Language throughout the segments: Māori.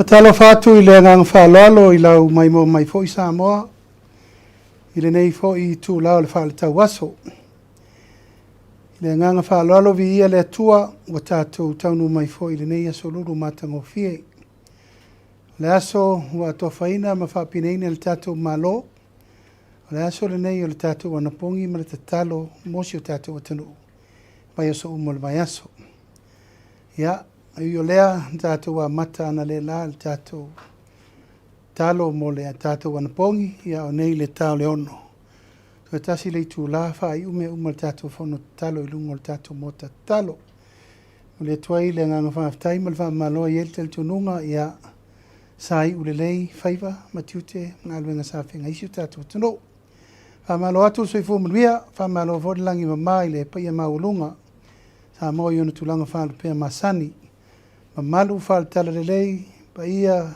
Talo fatu I le ngang whalalo I lau mai mo mai fo I Samoa. I le nei fo I tu lau le whale tau waso. I le ngang whalalo vi ia le tua wa tātou taunu mai fo I le nei aso lulu matango fie. Le aso wa toa whaina ma whapineine le tātou malo. Le aso le nei o le tātou wanapongi ma le tatalo mosi o tātou atanu. Mai aso umo le mai aso. Ia. Ai o lea tātou a mata ana le la le tātou talo mo le tātou anapongi ia o nei le tau le ono. Tua tasi le tu la whai ume le tātou whono talo I lungo le tātou mota talo. O le tuai le nganga whaftai ma le whamaloa I elte le tununga ia sai ule lei whaiva matiute ngā luenga sa whenga isi o tātou tano. Whamaloa atu soi fumulia, whamaloa vodilangi mamai le paia maulunga sa mo I ona tulanga whalupea masani. Mamalu whal tala le lei, pa ia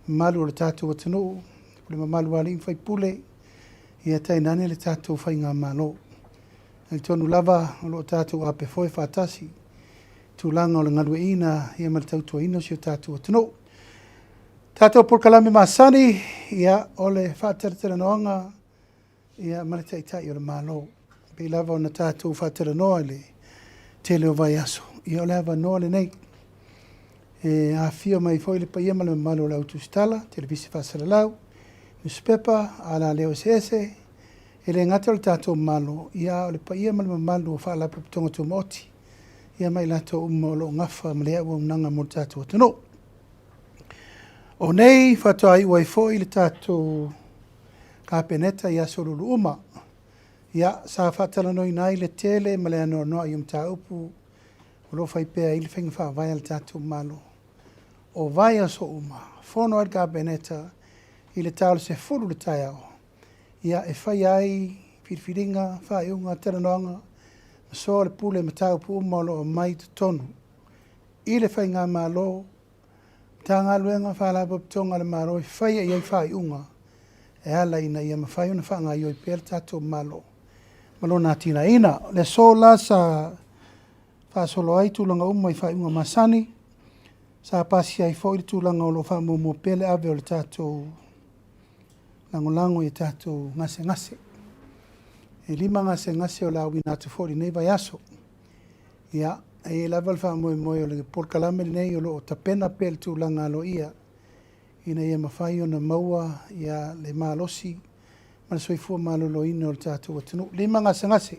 mamalu o le tātou atanu, le mamalu wale I whai pule, ia tainane le tātou whai ngā malo. Ai tonu lava o lo tātou ape foe whātasi, tūlanga o le ngadue ina, ia ma le tautua ina si o tātou atanu. Tātou porkalame masani, ia o le whātaratara noanga, ia ma le taitai o le malo. Pe lava o na tātou whātara noa le tele o vai aso. Ia o le hava noa le nei. AFIOGA mai foi le paia ma le mamalo lau TUSITALA, televisi whasalalau, newspaper, ala leo sese, le ngata o le tātou malo, ia o le paia ma le mamalo o whaalapu putonga tu moti, ia mai lato umolo ngafa ma lea ua unanga mo le tātou atano. O nei, whatoa I uai foi le tātou kapeneta ia solulu uma, ia sa whatalanoi nai le tele ma le anoa noa I umta upu, o lo whai pēa I le whenga whaavai le tātou malo. O vai aso uma, whono ad kapeneta I le tau se furu le tai au. Ia e whai ai, whiriwhiringa, whai unga, teranoanga, so le pule ma tau pu umalo o mai te tonu. I le whai ngā malo, tā ngā luenga whalapa pitonga le maro, I whai ai whai unga, e ala ina ia ma whai una whanga I oi pēr tātou malo. Malo nā tina ina, le so la sa whasolo ai tūlanga uma I whai unga masani, sa pasi ai fo I tūlanga o lo whamomo pele ave o le tātou lango I tātou ngase ngase. E lima ngase ngase o la wina atu fōri nei vai aso. Ia, e laval whamoe o le porkalame nei o lo o tapena pele tūlanga alo ia. Ina ia mawhai o na maua ia le malosi, ma le soifua malolo ina o le tātou atanu. Lima ngase ngase.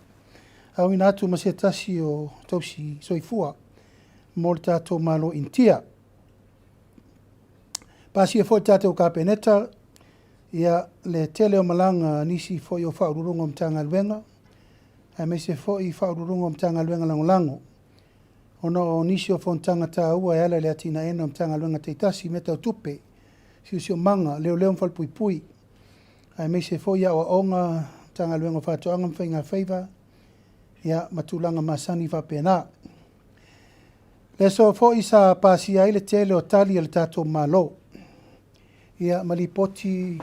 Au ina atu masiatasi o tausi soifua mo le tātou malo intia. Pasi e fo tātou kapeneta, ia le tele o malanga nisi fo I o whaururunga o mtanga luenga, a me se fo I whaururunga o mtanga luenga langolango. Ono o nisi o fontanga tā ua e ala le atina ena o mtanga luenga teitasi meta o tupe, si o manga, leo mfalpui pui, a me se fo ia o onga mtanga luenga o whatoanga mwhainga whaiva, ia matulanga masani whapena. Le so fo I sa pasi ai le tele o tali le tātou malo. Ia malipoti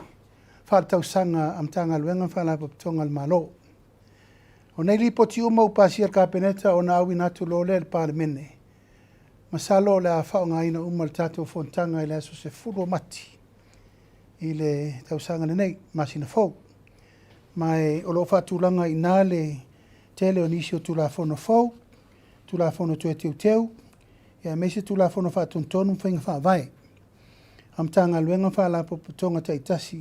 whātausanga am tanga luenga whalapa pitonga al malo. O nei lipoti uma upasi ar kapeneta o na awi natu lo le palemene. Masalo le a whaonga ina uma le tātou fontanga I le aso se furo mati. I le tausanga nei, masina fau. Mai o lo whatulanga I nā le tele o nisi o tula fono fau, tula fono tue teu, ia meise tula fono whatontonu whainga whaavai. Am tanga luenga whaalapo putonga taitasi,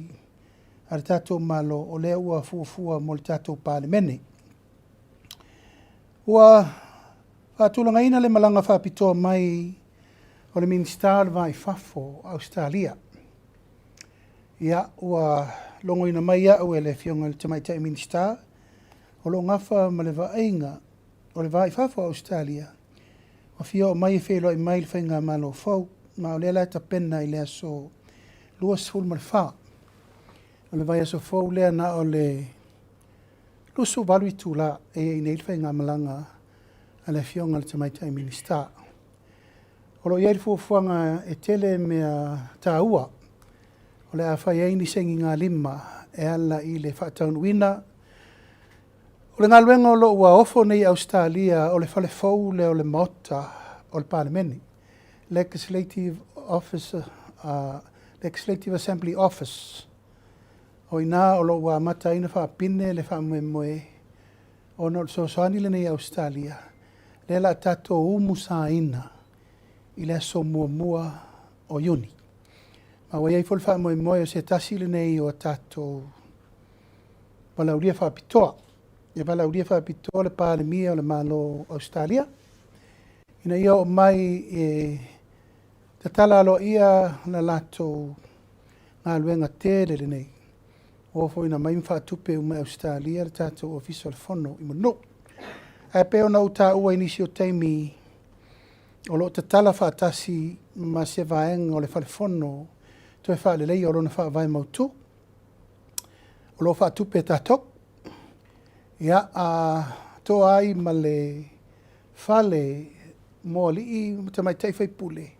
ar tātou malo o lea ua fuafua mo le tātou palemene. Ua whatulanga ina le malanga whapitoa mai o le minister vai fafo Australia. Ia ua longo ina mai au e le fionga le tamaitai minister, o lo ngafa ma le vaenga o le vai fafo Australia. O fio mai FEILOAIGA mai le whainga malo fau, ma o le la tapena I le aso luas ful malfa. O le vai aso fau lea na o le lusu valu I tula e nei le whainga malanga a le fionga le tamaitai minister. O lo iai fuafuanga e tele mea tāua, o le a whai eini sengi ngā lima e ala I le whaataunuina. O le ngā luenga o lo ua ofo nei Australia o le whale fau le o le maota o le palemene. Legislative Officer Legislative Assembly Office. O ina o lo wa mata ina whaapine le whaamoemoe o no so soani le nei Australia. Le la tato umu sa ina i le so mua o iuni. Ma wa iei fol whaamoemoe o se tasi le nei o tato palauria whaapitoa. Ia palauria whaapitoa le PALEMIA o le malo Australia. Ina ia o mai te tala alo ia na lato ngā luenga tere le nei. O fo ina mai whaatupe umai Australia le tato official fono i mono. E peo na uta ua inisi o teimi o lo te tala whaatasi ma se vaenga o le whale fono to e whaale lei o lo na wha vai mautu. O lo whaatupe tatok. Ia to ai ma le whale mo li i te mai teifai pule.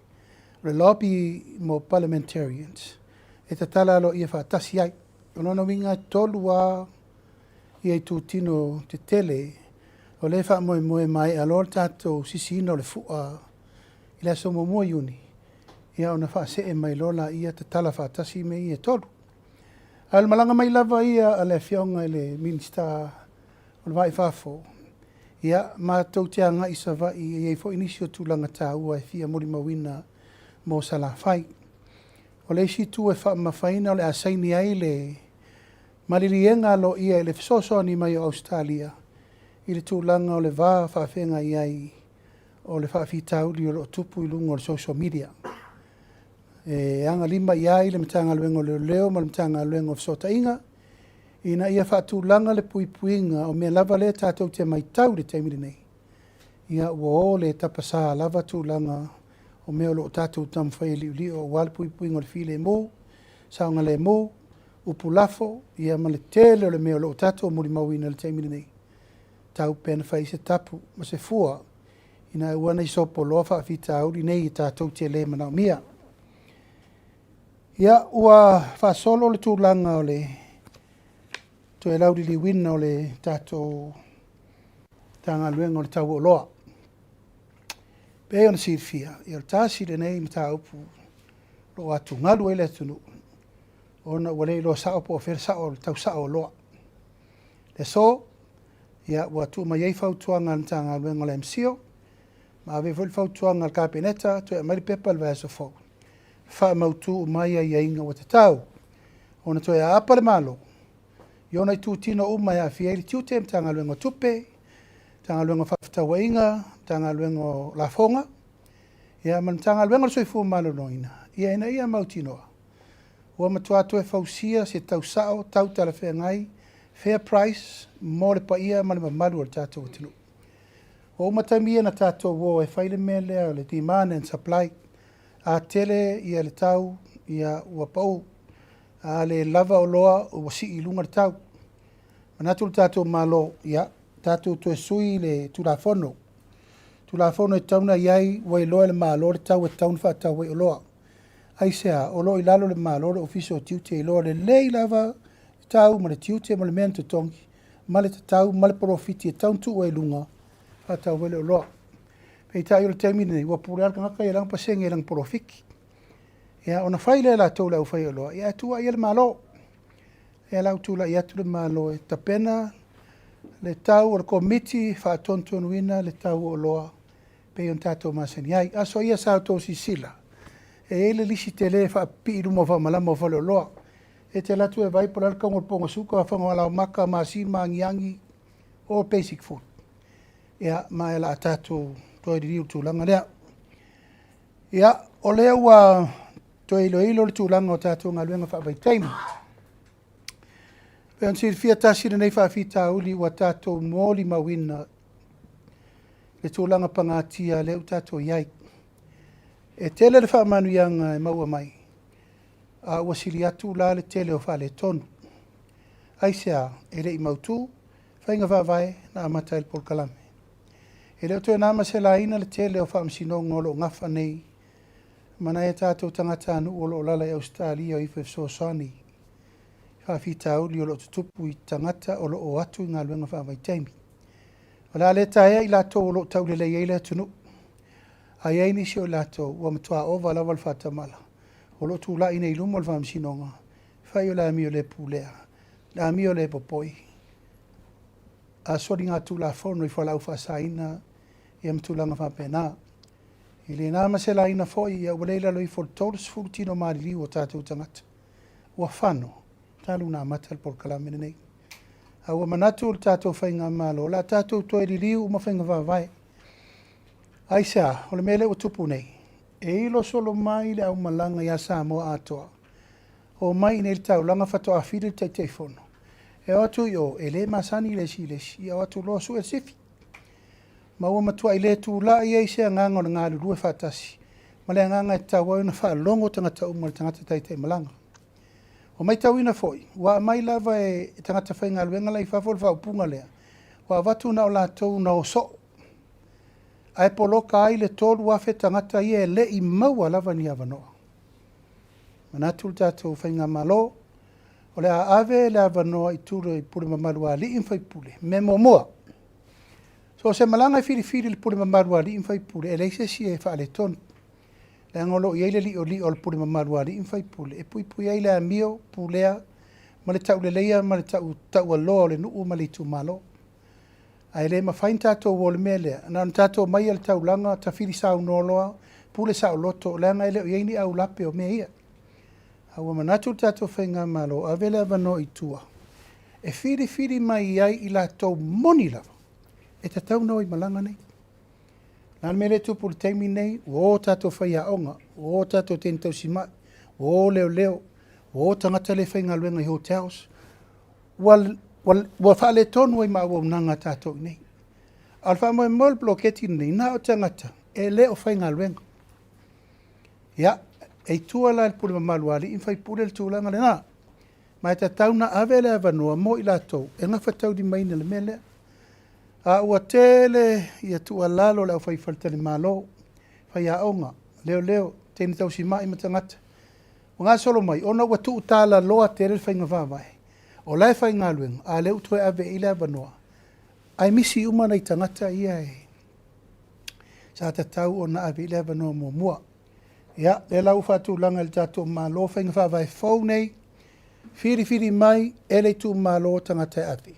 Le lobby mo parliamentarians. E te tala alo ia whaatasi ai. Ono na winga tolu a i tu tino te tele o le wha moe mai a lor tato sisina o le fua i le so mo iuni. Ia ona wha se e mai lola ia te tala whaatasi me i e tolu. Al malanga mai lava ia a le fionga i le minista o le vai whafo. Ia mātou te anga isa vai i e fo inisio tūlanga tā ua e fia mori mawina mo sala whai. O le isi tu e wha mawhaina o le asaini ai le malirienga lo ia le fisoso ni mai o Australia. I le tūlanga o le vā whawhenga iai o le whawhitauri o lo tupu i lunga o le social media. E anga lima iai le mtanga luengo leo ma le mtanga luengo o fisota inga. Ina ia whaatūlanga le puipuinga o mea lava le tātou te mai tau le teimiri nei. Ia ua le tapasa lava tūlanga o mea lo tātou tamwhai li o wale puipuinga o le file mō, saunga le mō, upulafo, ia ma le tele o le mea lo tātou muri mawina le teimiri nei. Tau pēna whai se tapu, ma se fua, ina ua nei sopo loa whaafita auri nei i tātou te le manao mia. Ia ua whaasolo le tūlanga o le to e lauri li wina o le tātou tanga luenga o le tau o loa. Pe ona sirfia, ia tāsi le nei mta upu lo atu ngalu ele tunu. Ona wale lo sao po fer sao le tau sao loa. Le so, ia watu ma iei fautuanga le tanga luenga o le MCO, ma ave fol fautuanga le kabineta, to e mari pepa le vaeso fau. Wha mautu mai ai inga o te tau. Ona to e apa le malo. Iona i tūtino uma ia fieri tiute tanga luenga tupe, tanga luenga whaftawa inga, tanga luenga lafonga. Ia man tanga luenga soifu malo noina. Ia ina ia mautinoa. Ua matua atu e fausia se tau sao, tau tala whea ngai, fair price, mōre pa ia mani mamalu al tātou atinu. O umatamia na tātou wo e whaile mele o le demand and supply, a tele ia le tau, ia ua pau, a le lava o loa o wasi i lunga le tau. Manatu le tātou malo, ia, tātou to e sui le tulafono. Tulafono e tauna iai, wai loa le malo le tau e taun whaatau wai o loa. Aisea, o loa i lalo le malo le ofiso o tiute i loa le lei lava tau, ma le tiute ma le mea tongi, ma le tau, ma le profiti e taun tu wai lunga, whaatau wai le o loa. Pei tai o le teimine nei, ua pure alka ngaka i lang pasenge i lang profiki. Ia, ona whaile la tau lau whai o loa, ia tua i le malo. Ia lau tula i atu le malo e tapena, le tau o le komiti whaatontonu ina le tau o loa, pei on tātou masani. Ai, aso ia sao tō si sila. E ele lisi te le whaapi i rumo whamalama o whale o loa. E te latu e vai por alka ngor ponga suka, whango alau maka, maasi, mangiangi, all basic food. Ia, ma e la tātou toi diriu tūlanga lea. Ia, o lea ua toi ilo le tūlanga o tātou ngā luenga whaavai taimi. Pe on sir fia tasira nei whaafita uli ua tātou mōli mawina le tūlanga pangatia leu tātou iai. E tele le whaamanu ianga e maua mai. A ua sili atu la le tele o whaale tonu. Aisea, e rei mautu, whainga whaavai na amata il polkalame. E leo toi nama se la ina le tele o whaamsino ngolo ngafa nei. Mana e tātou tangata anu o lo lala e Australia o ife sosani. Whaafita uli o lo tutupu i tangata o lo o atu i ngā luenga whaavai taimi. O la le taea i lato o lo tau le leile tunu. A iei nisi o lato ua matua o vala wal whatamala. O lo tū la ina i lumo le whamsinonga. Whai o la mi o le pūlea. La mi o le popoi. A sori ngā tū la whono i whalau whasaina i am tūlanga whapena. I le nā masela ina fwoi i a waleila lo i whotolus furtino maari liu o tātou tangata. Ua whano. Tālu nā matal por kalamene nei. A ua manatu o tātou whainga malo. La tātou toi li liu uma whainga wawai. Aisa, o le mele o tupu nei. E ilo solo mai le au malanga ia Samoa atoa. O mai nei tau langa whatoa whiri te teifono. E atu i o, e le masani lesi lesi, i atu loa su e sifi. Ma ua matua i le tu la i eise a nganga o na ngālu rue whatasi. Ma le nganga e tau au na wha longo tangata umar tangata taitei malanga. O mai tau ina foi, wa mai lava e tangata whainga luenga lai whafol whaupunga lea. Wa watu na o la tau na o so. Ai poloka ai le tolu wafe tangata i e le i maua lava ni avanoa. Manatu tātou whainga malo, o le a ave le avanoa i tūra i pure mamarua li in whai pule, me momoa. So se malanga i whiri le pure mamarua li in whai pule, e leise si e whaale tonu. Le angolo i eile li o le pure mamarua li in whai pule, e pui eile a mio, pulea, ma le tau le leia, ma le tau aloa o le nuu ma le tu malo. Ai le mawhain tātou o le mele, na tātou mai al tau langa, ta whiri sao noloa, pule sao loto, le anga ele o ieini au lape o mea ia. Aua manatu tātou whainga malo, a vele avano i tua. E whiri mai ai i la tau moni lava. E ta tau nao i malanga nei. Nāna mele tupu le teimi nei, o tātou whai a onga, o tātou tentau si mai, o leo, o tangata le whainga luenga i hotels. Wa whaale tonu ai maa nanga tātou nei. Alfa mo e mol bloketi nei, nā o tangata, e le o whainga luenga. Ia, e tua la le pule mamaluari, in whai pule le tūlanga le nā. Mai ta tauna avele avanua mo i lātou, e ngā whatau di maina le mele. A ua tele, ia tua lalo le au whai whaltane malo, whai a onga, leo, tēne tau si mai matangata. O ngā solo mai, ona ua tuu tāla loa tere whai ngā wāwai. O lai whai ngā luenga, a leu toi ave i le avanua. Ai misi umana i tangata ia e. Sa ta tau o na ave i le avanua mua. Ia, le lau whātu langa le tātou malo, whai ngā wāwai fau nei, whiri mai, ele tu malo tangata ave.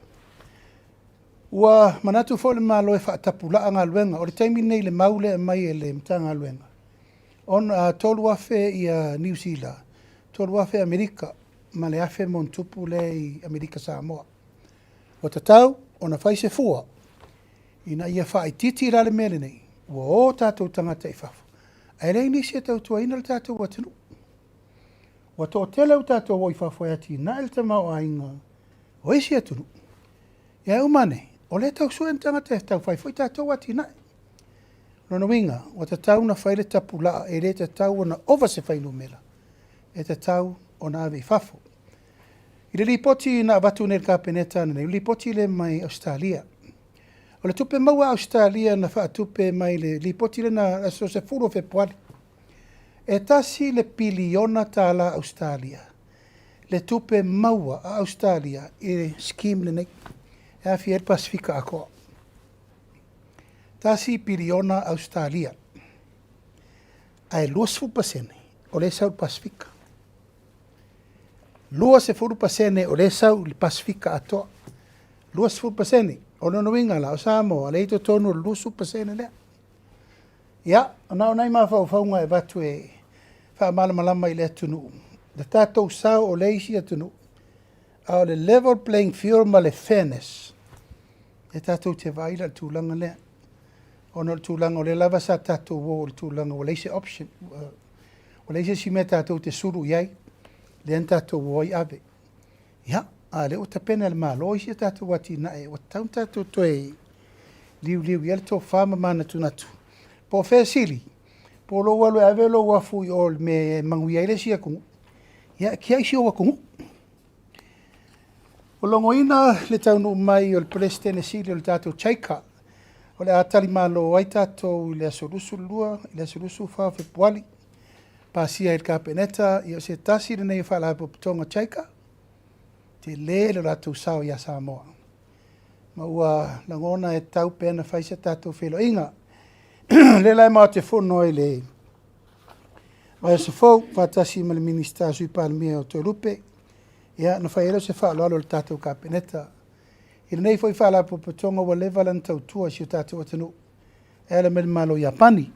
Ua manatu fo le malo e whaatapula a ngā luenga, o le taimi nei le maule e mai e le mta ngā luenga. On tolu afe i New Zealand, tolu afe Amerika, ma le afe mon tupu le i Amerika Samoa. O tatau, o na whaise fua, ina ia whai titi la le mele nei, ua o tātou tangata i whafu. Ai rei nisi e tau tua ina le tātou watanu. Wa tō tele u tātou o i whafu e ati na el tamau a inga, o isi atunu. Ia umane, o le tau suen tangata e tau whai fwoi tātou ati nai. Nono winga, wa tatau na whaile tapula e re tatau na ova se whailu mela. E tatau o na ave i whafu. I le lipoti na watu nel ka peneta na le lipoti le mai Australia. O le tupe maua Australia na wha tupe mai le lipoti le na aso se furo februari. E tasi le piliona tala Australia. Le tupe maua a Australia i scheme le nei. E a fier Pasifika akoa. Tasi piliona Australia. Ai luasfu pasene o le South Pasifika. Lua se furu pasene o le sau li Pasifika atoa. Lua se furu pasene o nono winga la o Samoa le ito tonu lua su pasene lea. Ia, ana o nai maa whaunga e batu e wha malama i le atunu. Da tātou sau o le isi atunu. A o le level playing field ma le fairness. E tātou te vaila tūlanga lea. Ono le tūlanga o le lava sa tātou o le tūlanga o le isi option. O le isi si me tātou te suru iai. Le an tātou woi ave. Ia, a le o tapena le malo isi tātou wati na e. O taun tātou toe liu ia le tō whama mana tunatu. Po whea sili. Po lo walu ave lo wafu i ol me mangu iaile si a kungu. Ia, kia isi o wakungu. O longo ina le taunu mai o le Palestine sili o le tātou chaika. O le atali malo ai tātou i le asolusu lua, i le asolusu wha Februari. Pasia il kapeneta i o se tasi le nei whala po tonga chaika. Te le ratou sao ia Samoa. Ma ua langona e tau pena whaisa tātou FEILOAIGA. Le lai mao te whono e le Ai se fou fatasi ma le minista sui PALEMIA o Tolupe ia na failo se faaloalo le tatou kapeneta. Ina nei foi fala popotonga wa leva lan tautua si o tatou atanu. E le mele malo Japani.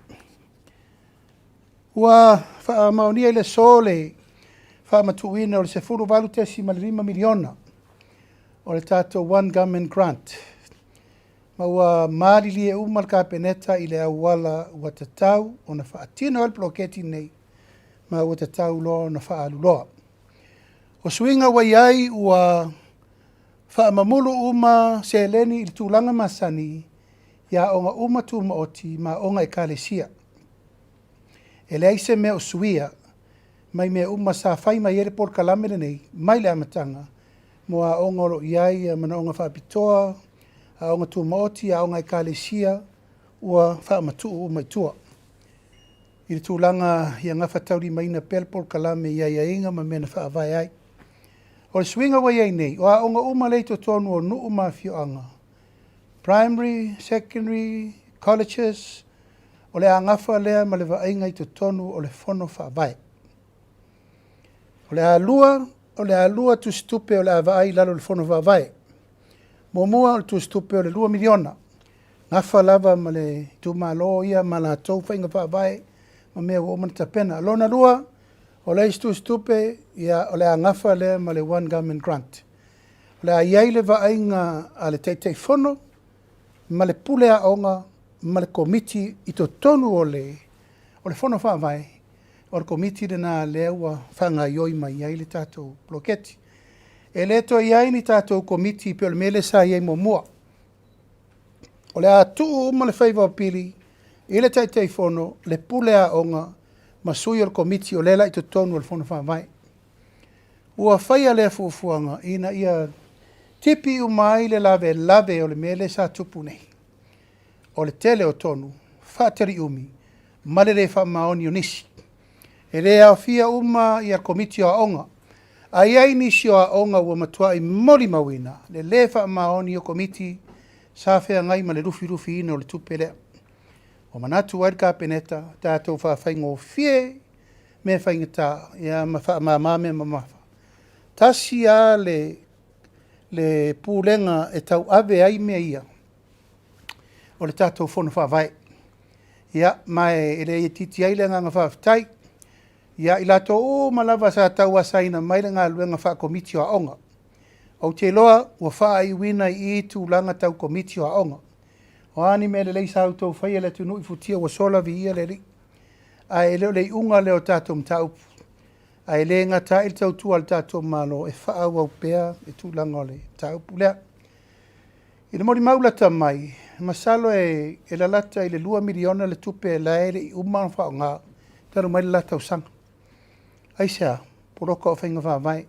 Ua maonia i le sole matuina o le se furu valu tesi ma le 5 miliona o le tatou One Government Grant. Ma ua marili e umal kapeneta i le awala ua tatau o na whaatina o le ploketi nei ma ua tatau lo na whaaluloa. O swinga wa iai ua whaamamulu uma se leni i tūlanga masani ia onga uma tu maoti ma onga ekalesia. E le aise mea o suia mai mea uma sa whai mai ere por kalamere nei mai le amatanga moa onga lo iai mana onga whaapitoa a onga tu maoti a onga ekalesia ua whaamatu umai tua. I le tūlanga ia ngafa tauri mai na pel por kalame iai a inga ma mena whaavai ai. O le swinga wa iai nei, o a onga uma leito tonu o nuu mafioanga. Primary, secondary, colleges, o le angafa lea ma le vainga i to tonu o le fono whaavai. O le alua tu stupe o le avai lalo le fono whaavai. Momua o tu stupe o le 2 miliona. Ngafa lava ma le tumalo ia ma la tau whainga whaavai ma mea o mana tapena. Lona lua, o le istu stupe ia o le angafa lea ma le One Government Grant. O le aiai le vainga a le teitei fono, ma le pule a onga, ma le komiti i to tonu o le fono whaavai, o le komiti de na lewa whanga ioi mai iai le tātou bloketi. E le to iai ni tātou komiti pe o le mele sa iai mua. O le a tuu ma le whaiva o pili, i le teitei fono, le pule a onga, ma sui o le komiti o lela i to tonu o le fono whaavai. Ua whaia lea fuafuanga, ina ia tipi umai le lave o le mele sa tupu nei. O le tele o tonu, whaateri umi, male le whamaoni o nisi. E le awhia uma i a komiti o onga. A iai nisi o onga ua matua i moli mawina, le whamaoni o komiti sa whea ngai ma le rufi ina o le tupe lea. O manatu wair ka peneta, tātou whaafai fie me whaingata, ia mame mamafa. Tasi a le pūlenga e tau ave ai mea ia. O le tātou whono whaavai. Ia, mai e le titi ai le nganga whaafitai. Ia, i lato o malawa sa tau asaina mai le ngā luenga wha komiti o onga. O te loa, ua wha i wina i tūlanga tau komiti o onga. O ani me le leisa au tau whaia le tunu i futia wa sola vi ia le ri. A e leo le unga leo tātou mtaupu. A e le ngata il tau tua le tātou malo e wha au au pēa e tūlanga o le taupu lea. I le mori maulata mai, masalo e lalata i le 2 miliona le tupe e laere i umana wha o ngā. Taro mai le lata usanga. Aisea, poroka o whainga whaavai.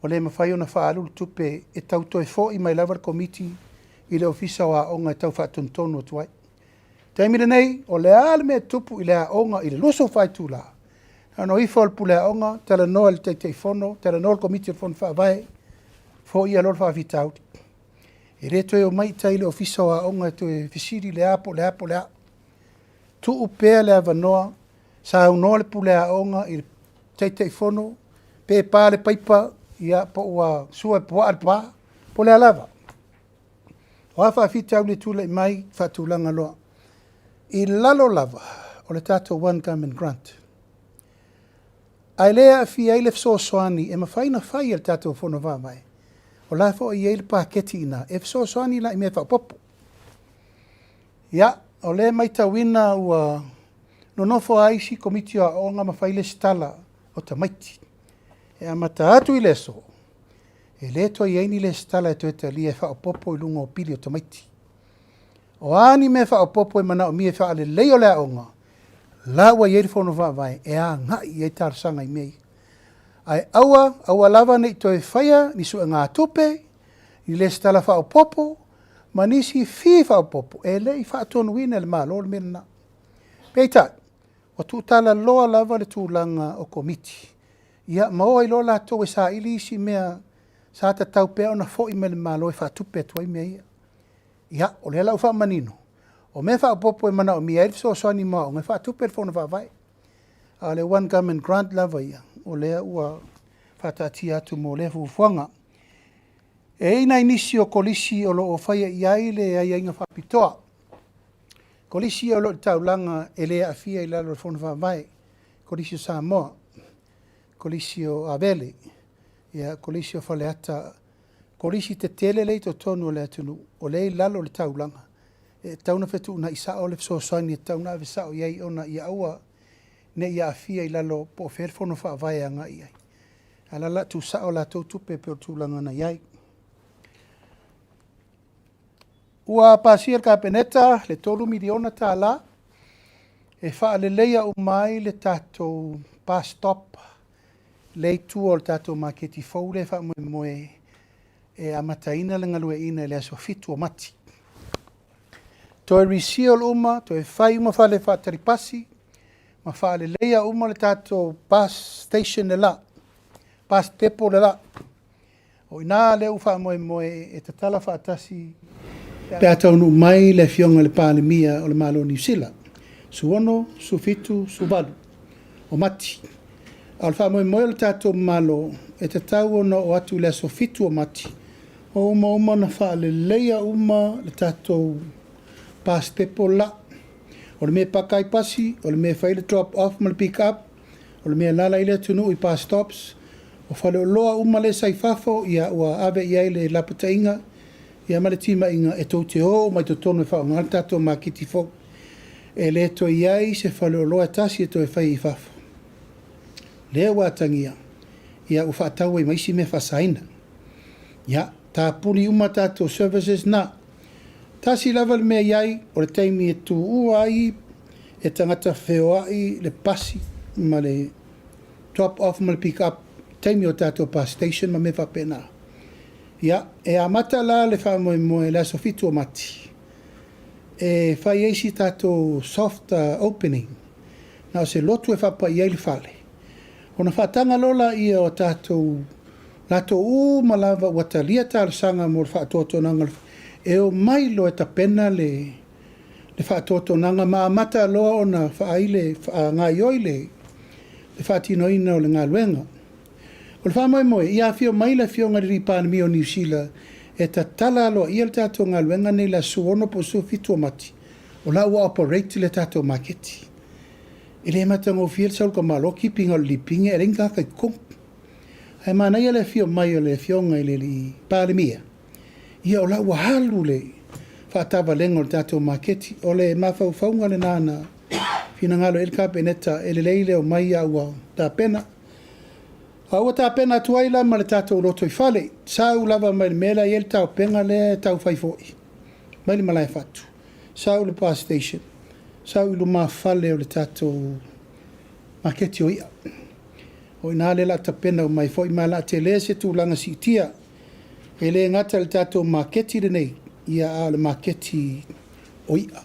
O le mawhai o na wha alu le tupe e tauto e fo i mai lavar komiti i le ofisa o a onga e tau wha tontonu o tuai. Taimira nei, o le ale mea tupu i le a onga i le loso whai tūla. Ano i fol pu le a onga, tala noa le teitei fono, tala noa le komiti o fono whaavai, fo i alor whaavitauti. E reto e o mai tai le ofisa o a onga e to e fisiri le apo. Tu upea le avanoa, sa au noa le pu le a onga i le teitei fono, pe pā le paipa, ia po ua sua po alpa, po le alava. O a whaafitau le tūle i mai, whaatūlanga loa. I lalo lava, o le tātou One Government Grant. Ai lea fi ai le fsosoani, e mawhaina whai le tātou fono wāmai. O la fo i eile pāketi ina, e fsosoani la i mea whaopopo. Ia, o le mai tawina ua nonofo aisi komiti o onga mawhaile stala o tamaiti. E amata atu i leso. E leto i eini le stala e toeta li e whaopopo i lunga o pili o tamaiti. O ani me whaopopo i mana o mi e whaale leo lea onga. La ua ieri fono whaavai e a ngai i e tarsanga i mei. Ai aua lava nei toi whaia ni su e ngā tupe, ni le stala whaopopo, ma nisi fi whaopopo, e le i whaatonu ina le maa lor mena. Peita, o tūtala loa lava le tūlanga o komiti. Ia maoa i loa lato e sa ili isi mea sa ta tau pea ona fo i me le maa lor e whaatupe atua i mea ia. Ia, o le lau wha manino. O me whaopopo e mana o mi e so soani maa o ngai whaatupe le whona whaavai. a le one government grant lava ia o lea ua whatatia atu mo le fufuanga. E ina inisi o kolisi o lo o whaia iai le ai inga whapitoa. Kolisi o lo taulanga e lea afia i lalo whona whawai. Kolisi o Samoa, kolisi o Avele, ia kolisi o Whaleata, kolisi te tele lei to tonu o le atunu, o lei lalo le taulanga. E tauna whetu una isa o le fsosani, e tauna ave sao iai ona ia aua, ne ia afia i lalo po wherfono whaavai anga iai. Alala tu sao la tau tupe pe o tūlanga na iai. Ua pasir ka peneta, le tolu miliona tā la, e whaaleleia o mai le tātou bus stop, lei tua o le tātou maketi fau le wha moe e amataina le ngalue ina le aso fitu o mati. Toi risio uma, toi whai uma whale whaataripasi, ma whaaleleia uma le tātou bus station le la, bus depot le la. O ina le uwha moe e tatala whaatasi pe atau nu mai le fionga le PALEMIA o le malo New Zealand. Su ono, su fitu, su valu, o mati. Al wha moe le tātou malo e te tau ono o atu le aso fitu o mati. O uma na wha le leia uma le tātou pas tepo la. O le mea pakai pasi, o le mea whaile drop off ma le pick up, o le mea lala ile tunu i pas stops, o whale o loa uma le saifafo ia ua ave iai le lapata inga, ia male tima inga e tau te ho, mai to tonu e wha o ngal tātou makiti fo. E le to iai se whale o loa tasi e to e whai i fafo. Lea watangia, ia u whaatau e maisi me whasaina. Ia, tā puni uma tātou services na. Tasi lava le mea iai, o le taimi e tu ua ai, e tangata wheo ai le pasi, ma le drop off, ma le pick up, taimi o tātou pa station, ma me whapena. Ia, e amata la le wha moe le aso fitu o mati. E whai eisi tātou soft opening, na o se lotu e whapa iai le whale. Ona whaatanga lola ia o tātou lato ma lava watalia tāle sanga mo le whaatotonanga e o mailo e tapena le whaatotonanga ma amata loa ona whaaile ngai oile le whaatinoina o le ngā luenga. O le whamoe ia fio maila fio ngari PALEMIA o New Zealand e ta tala aloa ia le tātou ngā luenga nei la suono po su fitu o mati o la ua operate le tātou maketi. I le matanga o fiel saul ka maloki pinga o lipinga e ringa kai kong. Hai mana ia le fio mai o le fionga i le li PALEMIA. Ia o la ua halu le whaatava lengo le tātou maketi o le mawhauwhaunga le nāna fina ngalo el kapeneta e le leile o mai aua tā pena. Aua tā pena tuaila ma le tātou loto i whale. Sau lava mai le mela i el tau penga le tau whaifoi. Mai le malai whatu. Sau le bus station. Sau ilu maa whale o le tātou maketi o ia. O ina le la tapena o mai foi ma la te le se tūlanga si tia. E le ngata le tātou maketi le nei. Ia a le maketi o ia.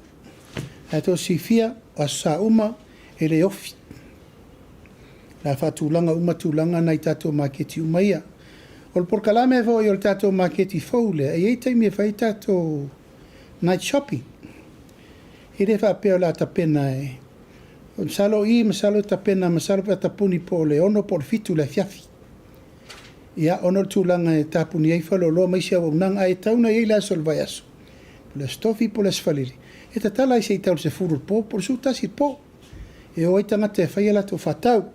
E tō si fia o sa uma e le ofi. La whatūlanga uma tūlanga nei tātou maketi uma ia. O le porkalame fo i o le tātou maketi faule. E ei taimi e whai tātou night shopping. I le whapea la tapena e. Masalo i, masalo tapena, masalo pa tapuni po le ono po le fitu le fiafi. Ia ono tūlanga e tapuni ei whalo loa maisi au nanga e tauna ei la sol vai aso. Le stofi po le sfaliri. E ta tala i se i tau se furu po, por su tasi po. E o eitanga te whaia la to whatau.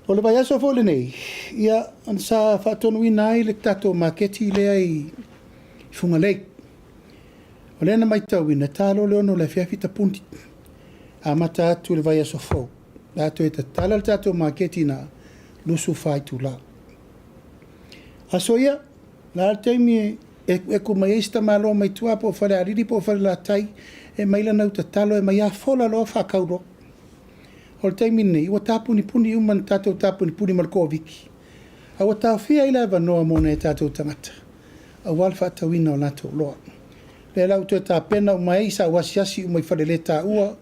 O le vai aso fo le nei. Ia ansa whatonu ina ai le tato maketi le ai funga lei. O lena mai tau ina talo le ono le fiafi tapunti. A mata atu le vai aso fo. Ato e tala le tato maketi na lusu fai tu la. Aso ia, la teimi e kuma eista malo mai tua po fale ariri po fale la tai e maila nau ta talo e mai a fola loa whakauro. O le teimi nei, ua tapuni puni uman tato tapuni puni malko viki. A ua tau fia ila eva noa mona e tato tangata. A walfa atawina o nato loa. Le lau te ta pena o mai sa wasiasi o mai fale le ta ua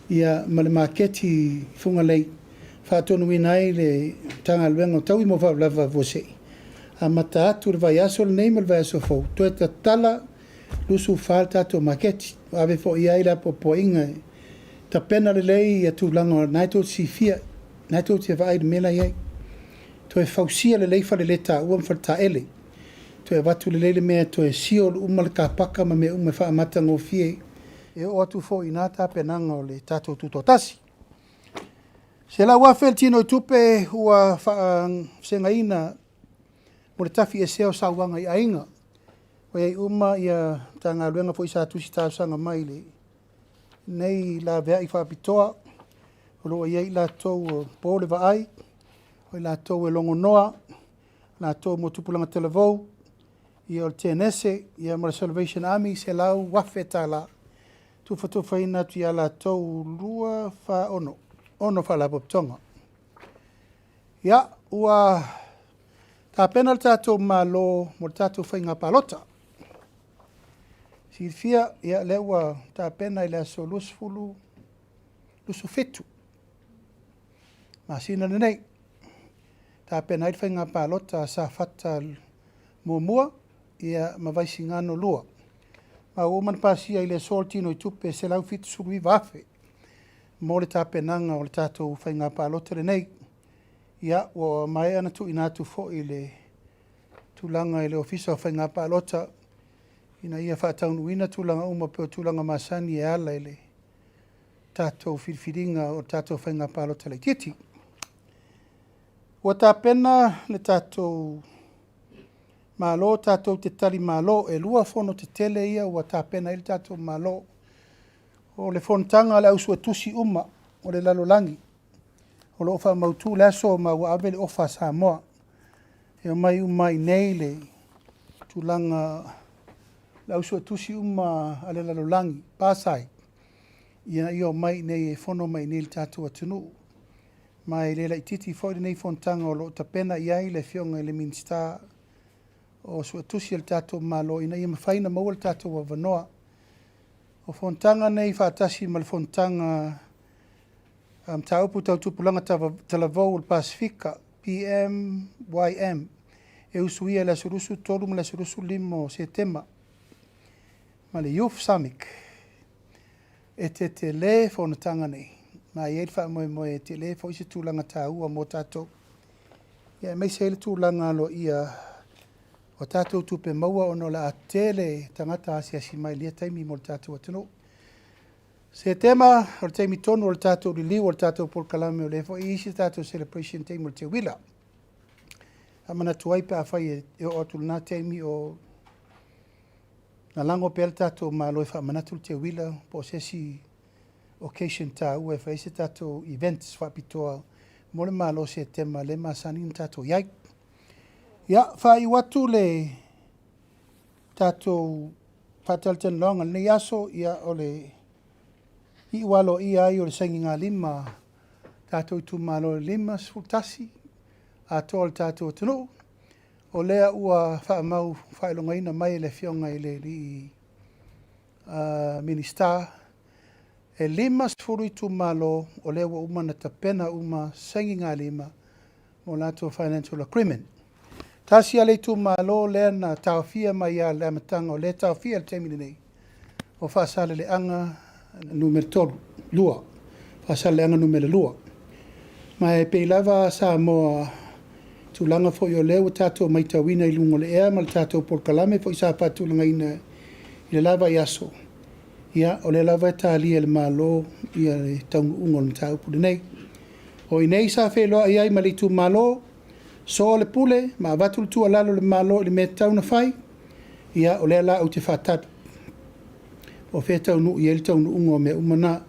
ia ma le maketi funga lei whaatonu ina ai le tanga luenga o tau i mo lava vosei. A mata atu le vai aso le nei ma le vai aso fau. Toe ta tala lusu whaal tato maketi. Ave fo ia ila po inga pena le lei ia tūlanga nai tō sifia, nai tō te vai mela iei. Tō e fausia le lei whale le tā uam whale tā ele. Tō e watu le leile mea tō e sio le umale ka paka ma me ume wha amata ngō fie. E o atu fo i nā tā penanga o le tātou tūtō tasi. Se la wafel tino i tupe ua whenga ina mo le tafi e seo sauanga i ainga. O ei uma ia tā ngā luenga fo i sa tusitala sanga mai le. Nei la vea i whapitoa. O loa iei la tau pōle wa ai. O la tau e longo noa. La tau mo tupulanga televou. Ia o le TNS. Ia mo le Salvation Army. Se lau wafe tā la. Tu whatuwhaina tu ia la tau lua wha ono. Ono wha la poptonga. Ia ua tā pena le tātou malo mo le tātou whainga palota. Si fia ia lewa tā pena i le aso lusfulu lusu fetu. Masina nei. Tā pena i whainga palota sa fata mua ia mawaisi ngano lua. Ma uman pasia i le soltino i tupe se lau fitu suru i wafe. Mo le tā penanga o le tātou whainga palota le nei. Ia o mai ana tu inatu fo i le tulanga i le ofisa o whainga palota. Ina ia whaataunu ina tulanga uma peo tulanga masani e ala i le tātou whiriwhiringa o tātou whainga palota le kiti. Ua tā pena le tātou malo, tātou te tali malo, e lua fono te tele ia ua tā pena i le tātou malo. O le fontanga le ausua tusi uma o le lalolangi. O le ofa mautu le aso ma ua ave le ofa Samoa. E o mai umai nei le tulanga le ausua tusi uma a le lalolangi, pasai. Ia o mai nei e fono mai nei le tātou atunu. Mai le la ititi fo nei fontanga o lo tapena iai le fionga i le minsta o sua tusi le tātou malo ina ia mawhaina maua le tātou wa vanoa. O fontanga nei whaatasi ma le fontanga taupu tau tupulanga talavou le Pasifika, PMYM, e usuia le surusu tolu ma le surusu limo setema, ma le Youth Summit, e te le fonotanga nei, ma i edwha moe te le fo isi tūlanga tāua mo tātou. Ia mei se le tūlanga lo ia o tātou tupe maua ono la atele tangata asiasi mai lia taimi mo le tātou atano. Se tema o le taimi tonu o le tātou liliu o le tātou polkalame o le fo isi tātou celebration taimi o le te wila. Amana tuai pa awhai e o atu na taimi o na lango pe le tātou malo e wha manatu le te wila po sesi occasion tā ua e wha isi tātou events whapitoa mo le malo se tema le masani na tātou iai. Ia, whai watu le tātou whatalten longa nei aso ia o le i walo i ai o le sangi ngā lima tātou tu malo lima sfutasi a toa le tātou tunu o lea ua whaamau whailonga ina mai le fionga i le minista e lima sfuru i tu malo o lea ua uma na tapena uma sangi ngā lima mo lātou financial agreement. Tasi a le tu malo lea na tawhia mai a le amatanga o le tawhia le temini nei. O whaasale le anga numero tolu, lua. Whaasale le anga numero lua. Mai pe lava sa moa tulanga fo yo leo tātou mai tawina i lungo le ea ma le tātou polkalame fo isa patulanga ina i le lava i aso. Ia o le lava ta lia le malo ia le taungu ungo le taupu nei. O i nei sa wheloa i ai ma le tu malo so le pule ma vatul tu alalo le malo le metau na fai ia o le la o te fatat o fetau nu i el tau nu ungo me umana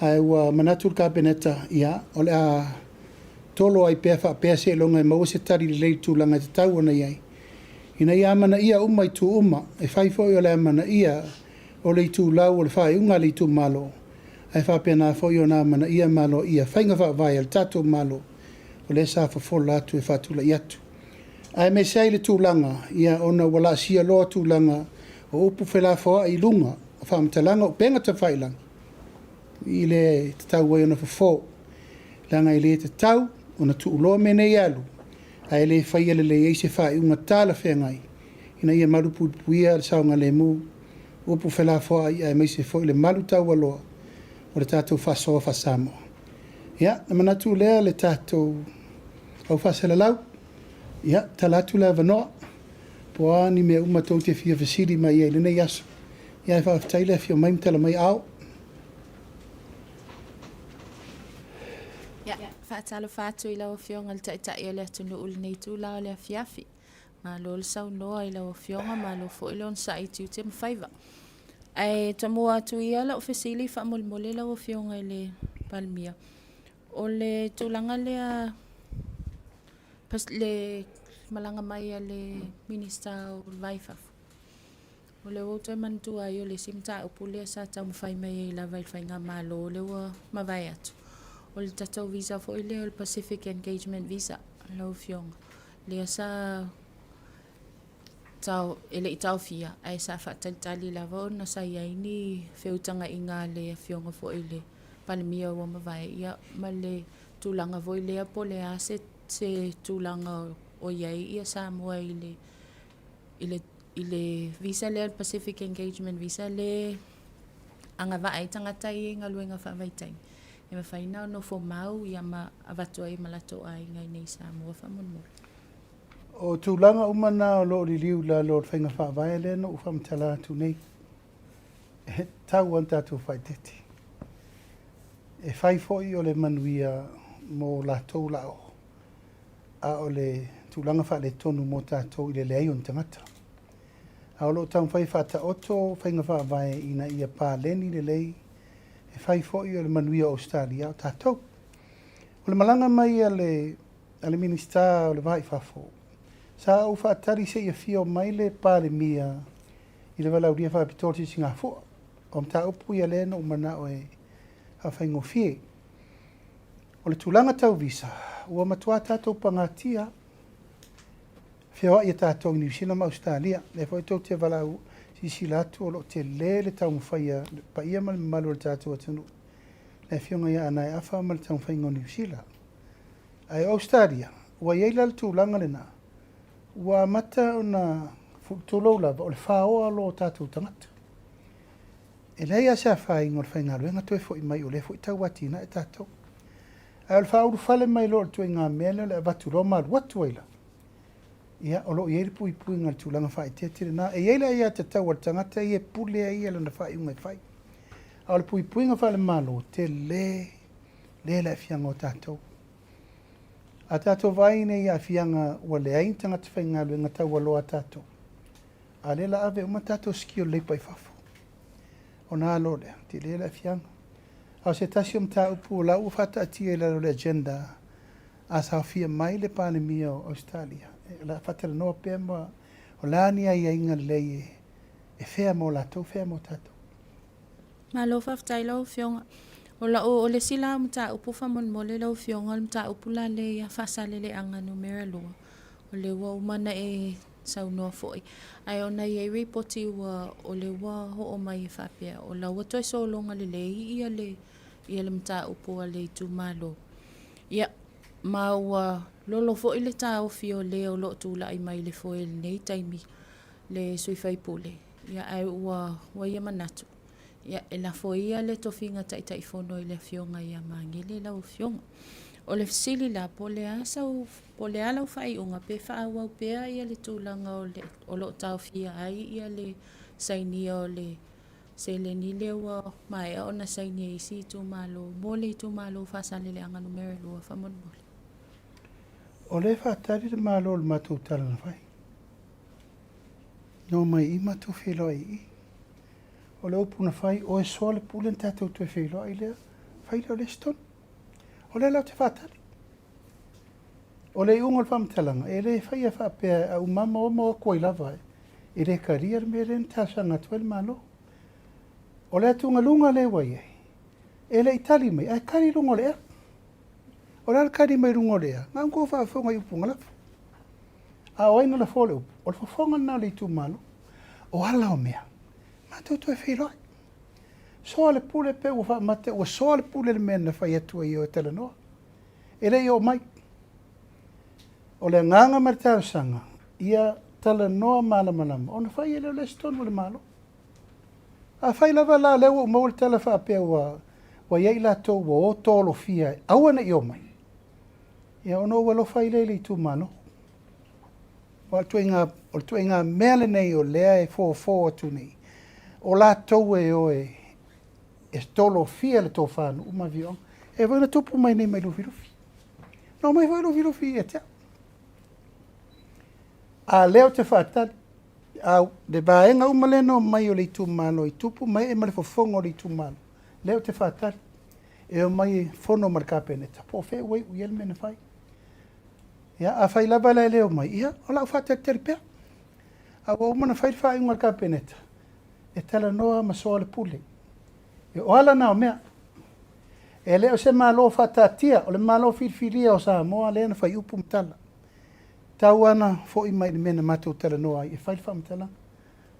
ai wa manatul kabineta ia o le a tolo ai pefa pese longa ma o se tari le tu langa te tau ona iai ina ia mana ia umai tu uma e fai foi o le mana ia o le tu lau o le fai unga le tu malo ai fa pena foi ona mana ia malo ia fainga fa vai al tatu malo o le sa fa fola atu e fatula i atu. Ai me sei le tūlanga, ia ona wala sia loa tūlanga o upu whela foa i lunga, o whaamatalanga o penga ta whailang. I le te tau wai ona whafo. Langa i le te tau, ona tu uloa me nei alu. Ai le whaiele le eise whai unga tāla whengai. Ina ia marupu puia le saunga le mu, upu whela foa i ai meise fo i le malu tau aloa. o le tātou whasoa whasamo. Ia, na manatu lea le tātou au whasalalau. Ia, talatu la vanoa. Poa ni mea umatou te fia visiri mai e lene yaso. Ia e whaaftaile fio maimtala mai au. Ia, whaatalo whātu I lau fionga le taitai o le atunu uli nei tū lao le afiafi. Ma lo le sau noa I lau fionga ma lo fo ilon sa I tiu te mawhaiva. Ai tamua atu ia la ofisili whaamole lau fionga I le PALEMIA. O le tūlanga lea pas le malanga mai a le minista o vaifafu. O le woto e mantua I o le simta o pulea sa tau mawhai mai I la vaifai malo o le ua mawai atu. O le tatou visa fo I le o le Pacific Engagement Visa lau fionga. Lea sa tau ele I tau fia ai sa whaatalitali lava o na sa iaini whiutanga I ngā le fionga fo I le PALEMIA ua mawai ia ma le tūlanga fo I lea po le ase se tūlanga o iai ia sa mua I le visa le Pacific Engagement Visa le anga vaai tangata I ngā luenga whawaitai. E mawhaina no fo mau ia ma avatua I malato ai ngai nei sa mua whamunmura. O tūlanga umana o lo liu la lo whainga whaavai le no ufamtala atu nei. E tau an tātou whaiteti. E whai foi o le manuia mo la tau lao. A o le tūlanga wha le tonu mo tātou I le lei on tangata. A o lo tau whai whata oto whainga whaavai ina ia pāleni le lei. E whai foi o le manuia Australia o tātou. O le malanga mai a le minista o le vai whafo. Sa au whaatari se ia fio mai le PALEMIA I le walauria whaapitoti si ngā fua. O mta upu ia lena o mana o e hawhaingo fie. O le tūlanga tau visa, ua matua tātou pangatia, whiawa ia tātou New Zealand ma Australia, le fwoi tau te walau si latu o lo te le tau mwhaia, pa ia mali malu le tātou atunu. Le whionga ia anai awha mali tau mwhaingo New Zealand. Ai Australia, ua ieila le tūlanga le nā, ua mata o na tūlou lava o le whaoa lo tātou tangata. E lei a sa whaingo le whainga luenga toi fwoi mai o le fwoi tau watina e tātou. Ai o le whaoru whale mai lo le tui ngā mele le avatu lo malu watu aila. Ia o lo ieri pui ngā le tūlanga whai tetire nā. E ieila ia te tau al tangata ia pule a ia lana whai ungai whai. A o le pui ngā whale malo te le fianga o tātou. A tātou vai nei a fianga ua le ain tangata whainga luenga tau aloa tātou. A le la ave uma tātou ski o leipa I whafo. O nā lo lea, te le fianga. Au se tasi o mta upu o lau whata atia ila le agenda a sa fia mai le PALEMIA o Australia. La whata noa pēr moa o lani ai inga lei e whea mo lātou, whea mo tātou. Ma lo whaftai lau fionga. O le sila mta upu whamon mo le lau fionga mta upu la le ia whasale le anga numera lua. O le ua umana e sau noa foi. Ai ona i reporti ua o le ua ho o mai e whapea. O la ua toi so longa le lei ia le mta upu a le tu malo. Ia ma ua lolo foi le ta o fio le o lo tula ai mai le foi le nei taimi le suifai pule. Ia ai ua ia manatu. Ia e la foi ia le tofinga tai fono I le fionga ia mangele la o fionga. O le fisili la po le ala whai unga pe wha wau pea ia le tūlanga o lo tau fia ai ia le saini o le se le ni le wa mai o na saini I si tu malo mole tu malo whasale le anga numera lua whamon mole. O le whaatari le malo le matu tala na whai. No mai I matu FEILOAIGA. O le upu na whai o e soa le pulen tātou tu e FEILOAIGA lea. Whai leo le stone. O le lau te whaatari. O le ungo le whamtalanga, e le whai a whapea a umama o moa koi lava e le karia me ren tāsanga tuel malo. O le atunga lunga le wai e le itali mai, a kari lungo le ea. O le kari mai lungo le ea, ngā ngō whaafonga I upunga lafu. A oina la fole upu, o le whafonga nā le tu malo, o ala o mea, mātou e FEILOAIGA. Soa le pule pe ua whaamate, ua soa le pule le mena whai atua I o e tala noa. E rei o mai. O le nganga martau sanga, ia tala noa malamalama. O na whai e leo le stonu le malo. A whai lava la leo o maul tala whaapea ua wa ia ila to wo tolo fia awana i o mai ia ono walo fai le tu malo o tu inga mele nei o lea e fo tu nei o la to e tolo fia le to fanu uma vio e vai na tupu mai nei mai lufi no mai vai lufi e te a leo te fatali au de baenga uma le no mai o le tu malo i tupu mai e male fofongo le tu malo leo te fatali e o mai fono marka peneta po fe wei u yel mena fai ya a fai lava le leo mai ia o la fata terpe a o mana fai marka peneta e tala noa ma so le pule e o ala na mea e leo se malo fata tia o le malo filia o sa mo le na fai upu mtala tawana fo i mai mena matu tala noa e fai fa mtala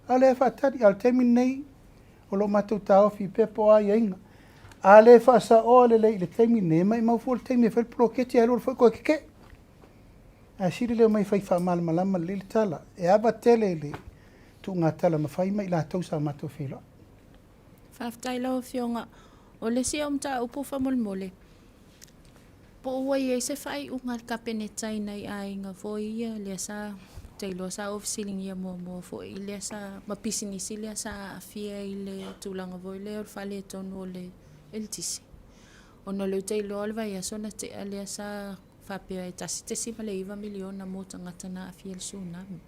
ale fata al terminei o lo matu tao fi pepo ai inga ale fa sa o le termine mai ma fo termine fa proketi alo fo ko ke a siri le mai fai fa mal malama le tala e aba tele le tu ngatala ma fai mai la tau sa matu filo Faafetailao fionga o le sia mta upu famolmole po ua ia se fai unga kapeneta nei ainga fo ia le sa tailo sa ofisiling ia mo fo ile sa mapisinisi le sa afia ile tulanga vo ile fale tonu le eltisi ono le tailo alva ia sona te ale sa fapia e tasi te si male iva miliona mo tangata na afia el tsunami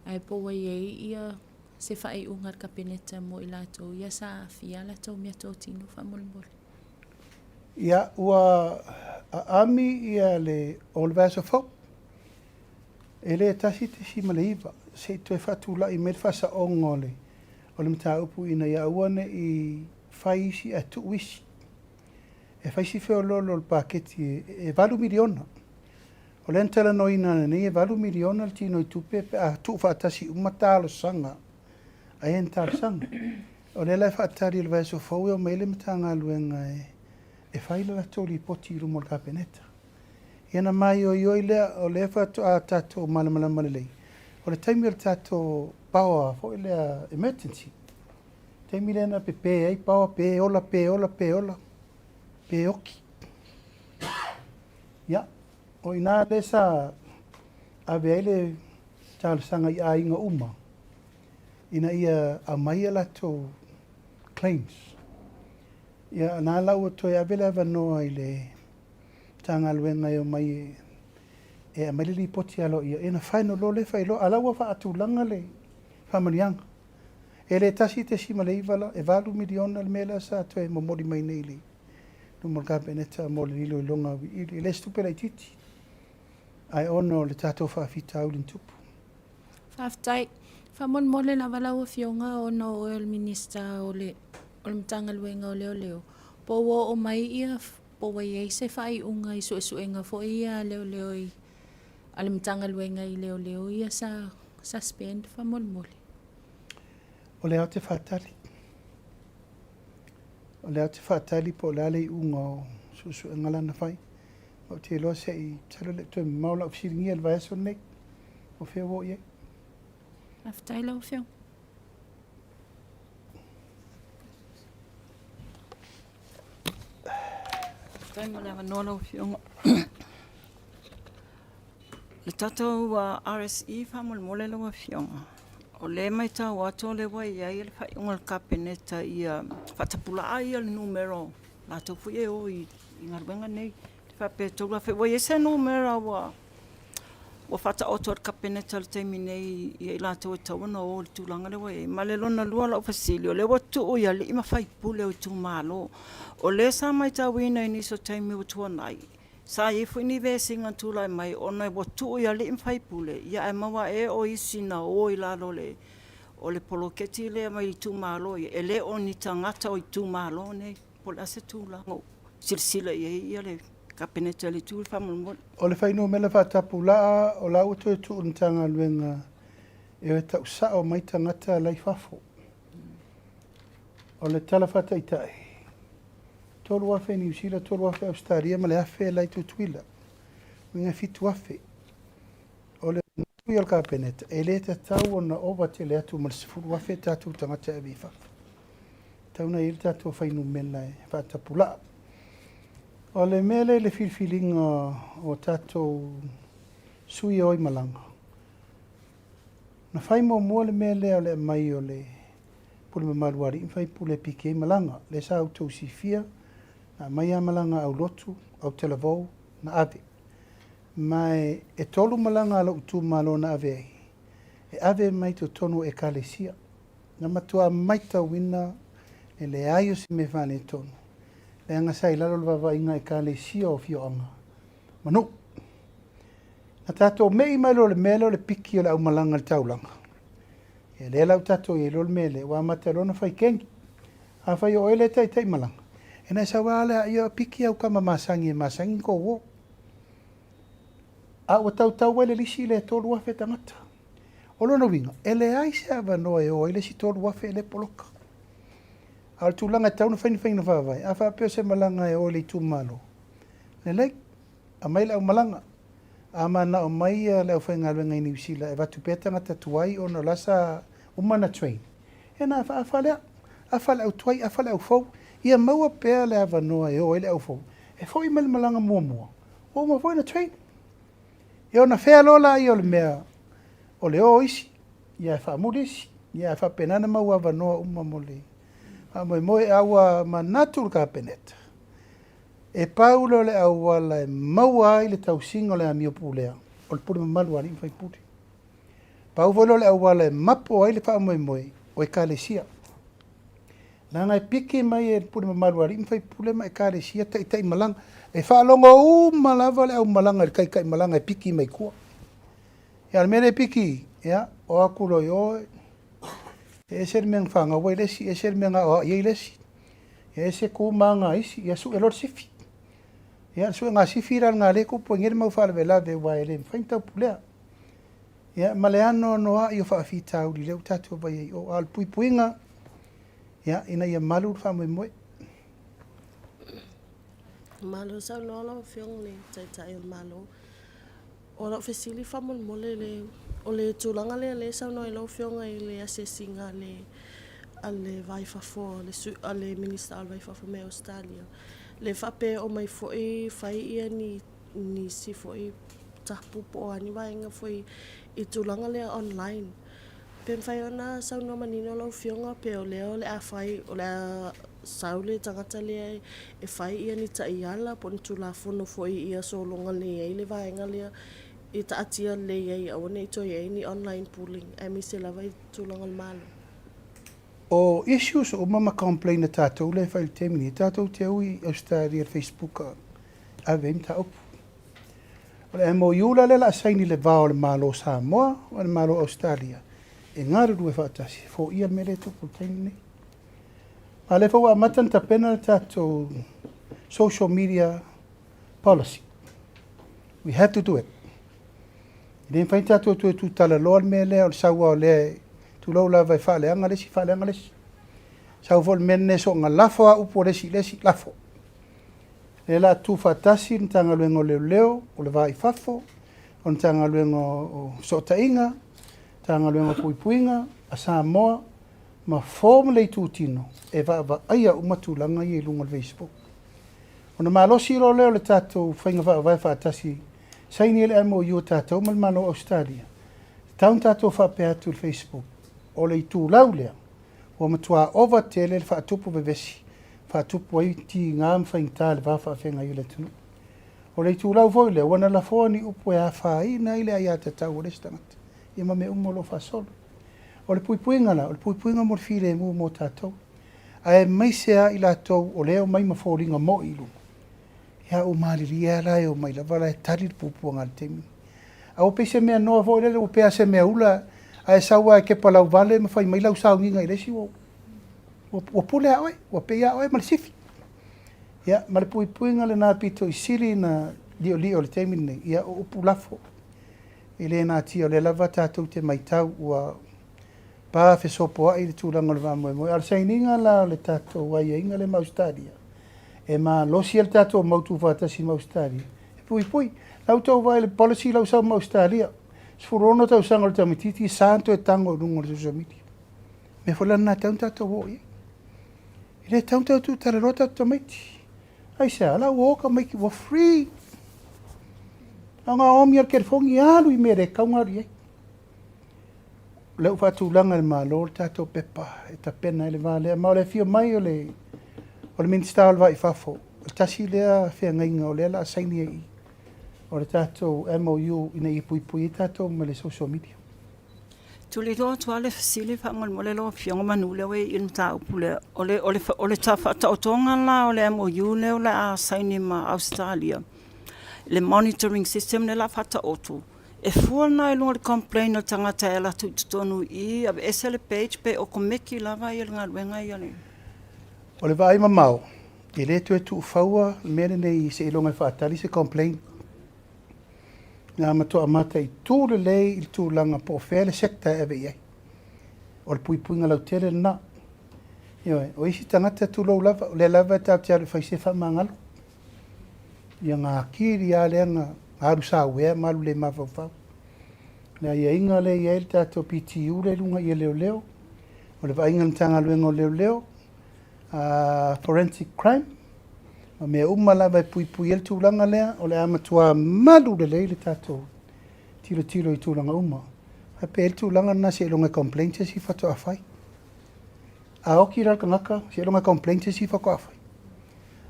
ai po ua ia se fai unga kapeneta mo ilato ia sa afia la to mia to tino famolmole ia ua ami ia le olvaso fo ele tasi te si maleiva se to fatu la i merfa sa ongole o le mta upu ina ia uane i faisi atu wisi e faisi feo lolo il paketi e valu miliona o le entala no ina ne e valu miliona al tino i tupe a tu fatasi umatalo sanga a ental sanga o le la fatari il vaso fo o mele mtanga luenga e faila la toli poti rumo ka peneta ina mai o ile o le fatu a tato malamala malei o le time tato power fo ile emergency time ile na pepe ai power pe ola pe oki ya o ina desa avele tal sanga ia inga uma ina ia a mai la to claims ia na la o to ia vela no ile tanga luenga yo mai e mai li poti alo ia ina final lo le failo ala wa fa atulanga le famalianga ele tasi te si malei vala e valu miliona al mela sa to e momori mai nei li no mo ka beneta mo li lo longa i le stupela titi ai ono le tato fa fita ulin tupu faftai famon mole la vala o fionga o no oil minister o le mtanga luenga o leo po o mai ia po wai se fai unga i suenga fo ia leo i ale mtanga luenga i leo ia sa suspend famon mole o le ate fatali po lale unga suenga lana fai o te lo se i talo le to maula o siringi el vaeso nek o fe wo ye aftailo fio Taimo le anola fio le tato wa RSE famol mole lo fio o le mai ta wato le wai ia le fai ungal kapeneta ia fatapula ai le numero la to fu e o i ngarbenga nei fa pe to la fe wai ese numero wa fata auto kapeneta le terminei ia la to tawana o le tulanga le wai malelo na lua la fasilio le watu o ia le ima fai pule o tu malo o le sa mai ta wina ni so time o tu nai sa e fu ni ve singa tu lai mai ona watu o ia le ima fai pule ia e mawa e o isina o ila le o le poloketi le mai tu malo e le oni tangata o tu malo ne pola se tu la silsila ia le kapeneta le tu famol o le fai no mele fatapula o la uto tu ntanga luenga e ta usa o mai tangata lai fafo o le talafata itai tolu afe ni usila tolu afe Australia ma le afe lai tu tuila minga fitu afe o le tuia ka peneta e le te tau ona ova te le atu ma le sifuru afe tatu tangata e bifa tauna i tatou fainumela e faatapula'a o le mea le filifiliga o tatou sui oi malaga na fai muamua le mea lea o le mai o le pule mamalu ali'i fai pule piki ai malaga le sa outou sifia na mai a malaga au lotu au televou na ave mai e tolu malaga a lo'u tumalo na ave ai e ave mai totonu ekalesia na matua mai tauina e le ai o se me fane tonu le anga sai lalo le vavainga ekalesia o fioanga manu na tatou mei mai lo le mele o le piki o le au malanga le taulanga e le lau tatou e lo le mele wa matalona fai kengi a fai o ele tai malanga e na sa wale a ia piki au kama masangi ko wo a o tau wele lisi le tolu afe tangata o lona winga ele ai se avanoa e o ele si tolu afe ele poloka al tulanga tau na faini na vai a fa pe se malanga e o le tumalo le le a mai la malanga a mana o mai le o fainga le ngai ni sila e va tu peta ngata tuai o no lasa umana train e na fa le au tuai a fa le au fo ia maua pe le avanoa e o ele au fo e fo i malanga mua o mo fo na train e ona fea lola i o le mea o le o isi ia fa mudisi ia fa penana maua avanoa uma mole moe aua manatu ka peneta e paulo le aua le maua i le tausinga le amio pulea o le pule mamalu ali fai puli pau volo le aua le mapo ai le fa moe o e kalesia nanga e piki mai e pule mamalu ali fai pule mai kalesia tai malanga e fa longo malava le au malanga le kai malanga e piki mai kua e al mene piki ya o akulo yo e ser men fanga wa lesi e ser men a ye lesi e se ku manga isi ya su elor sifi ya su nga sifi ran nga le ku ponger mau fa vela de wa ele fainta pulea ya maleano no a yo fa fita u le utatu ba ye o al puipuinga ya ina ya malu fa mo malo sa no lo fiong le tai malo o lo fesili fa mo le o le tulanga le sa no lo fiong ai le assessinga le alle vai fa fo le minister al vai fa me Australia le fa pe o mai foi fai ia ni si foi tapu po ani vai nga foi i tulanga le online pen fai ona sa no manino lo fiong pe o le a fai o le saule tangata le e fai ia ni taiala pon tula fono foi ia so longa le vai nga le i ta atia le ia o nei to ia ni online pooling e mi se lava i tulanga malo o issues o mama complain na tatou le file temini tatou te ui Australia Facebook a venta op o le MOU la saini le vao le malo Samoa o le malo Australia e ngare due fatasi fo ia mele to temini ma le fo amatan ta pena tatou social media policy we have to do it Idem fai tatou tu tala loa me le o saua o le tu lo la vai fale anga lesi sau vol menne so nga lafo a upo lesi lafo le la tu fatasi ntanga luengo leo o le vai fafo o ntanga luengo o sotainga tanga luengo puipuinga a Samoa ma form le tu tino e va aia umatulanga i lunga le Facebook ona malosi lo leo le tatou fainga vai fatasi saini ele mo yo tatou malo Australia taun tatou fa pe atu Facebook o le tu laulea o matua over tele fa tupu bevesi fa tupu ai ti ngam fa intal va fa fenga yo le tunu o le tu lau voile wana la foni upo ya fa ina ile ya tatau le stanat e ma me umo lo fa sol o le puipuinga la o le puipuinga mo file mo tatou ai mai sea ila tou o leo mai ma folinga mo ilu ya o maliria la o mai la vala tari pupu ngal temi au pese me no vo le o pe se me ula ai sawa ke pala vale me fai mai la usau ngai le si o pule ai o pe ya ai mal sifi ya mal pui ngale na pito isili na li o le temi ne ya o pulafo ele na ti o le lava tatu te mai tau wa pa fe sopo ai tu la ngol va mo al saininga la le tatu wa ye ngale ma Australia e ma lo si el tato mo tu fata si ma Australia e pui l'auto vai le policy lo sa ma Australia sfurono tau sangol tamititi santo e tango lungo le social media me fola na tanto to voi I le taunta tu tararota tomaiti. Ai se ala woka make it free. Anga omi al kerfongi alu I mere kaungari ai. Leu whatulanga le malo tato pepa e ta pena ele vale ma le fio mai o le minister alva I fafo. Tasi lea whea ngainga o lea la saini ai. O le tato MOU ina I pui tato ma le social media. Tuli roa tuale fasili whangal mole lo fionga manule we in ta upule ole ta whata otonga la ole MOU le ole a saini ma Australia. Le monitoring system ne la whata otu. E fua nai lunga le complain o tangata e la tutonu I a esele page pe o komeki lava I ngā ruenga I ane. O le vai mamau. I le tu e tu whaua mene nei se ilonga whaatari se complain. Ngā matua amata I tūre lei I tūlanga po whele sekta ewe iai. O le puipuinga lau tere na. Ioi, o isi tangata tūlou lava, o le lava tau te aru whaise whamangalo. Ia ngā kiri a lea ngā aru sa wea malu le mawawau. Nea ia inga le ia ele tātou PTU le lunga ia leo leo. O le vainga mtanga luenga o leo leo. Forensic crime. Ma mea umalawa pui ele tūlanga lea, o le amatua malu le leile tātou tiro I tūlanga uma. Hape ele tūlanga na se elonga complaint si whato awhai. A oki ralka ngaka, se elonga complaint si whako awhai.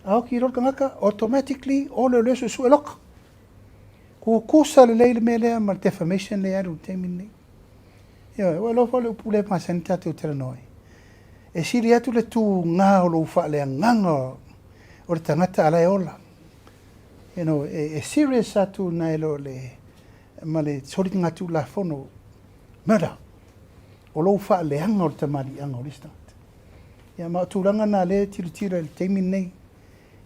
A oki ralka ngaka, automatically, o leo leo su e loka. Ko kusa le leile me lea, ma defamation le aru te minni. Ia, o lofa le upule masani tātou tera noi. E siri atu le tū ngā o lo ufa le nganga o le tangata ala e ola. You know, e serious atu na elo le, ma le sori ngatu la fono, murder. O lo ufa le anga o le tamari anga o le stangata. Ia, ma tūranga na le tira le teimi nei.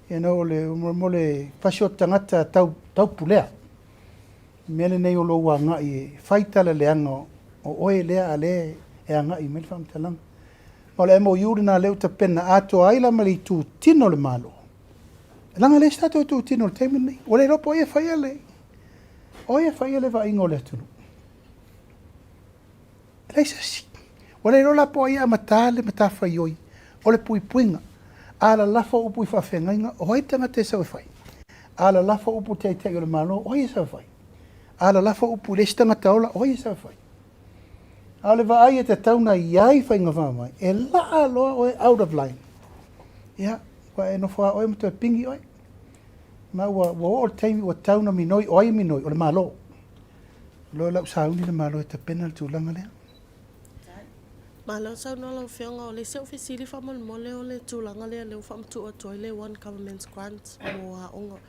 You know, mo le fasio tangata tau pulea. Mele nei o lo ua ngai e whaitala le anga o oe lea a le e a ngai mele whamtalanga. Ma le MOU na leo ta pena ato aila ma le tu tino le malo. Langa le stato tu tino le teimi nei. O le ropo oe whaia le. Oe whaia le wa ingo le tunu. Leisa si. O le rola po ia matale matafa ioi. O le pui puinga. Ala lafa upu I whawhengainga. Oe tanga te sau whai. Ala lafa upu te o le malo. Oe sau whai. Ala lafa upu le stanga taola. Oe sau whai. Ale va ai te tauna iai whainga whamai. E laa loa oe out of line. Ia. Wa e no wha oe mtua pingi oe. Ma wa o taimi wa tauna minoi, oe minoi, o le malo. Loa lau sauni le malo e ta pena le tūlanga lea. Malo sauna lau whianga o le se ofisili whamal mole o le tūlanga lea leo whamtu atu le one government grant mo a onga.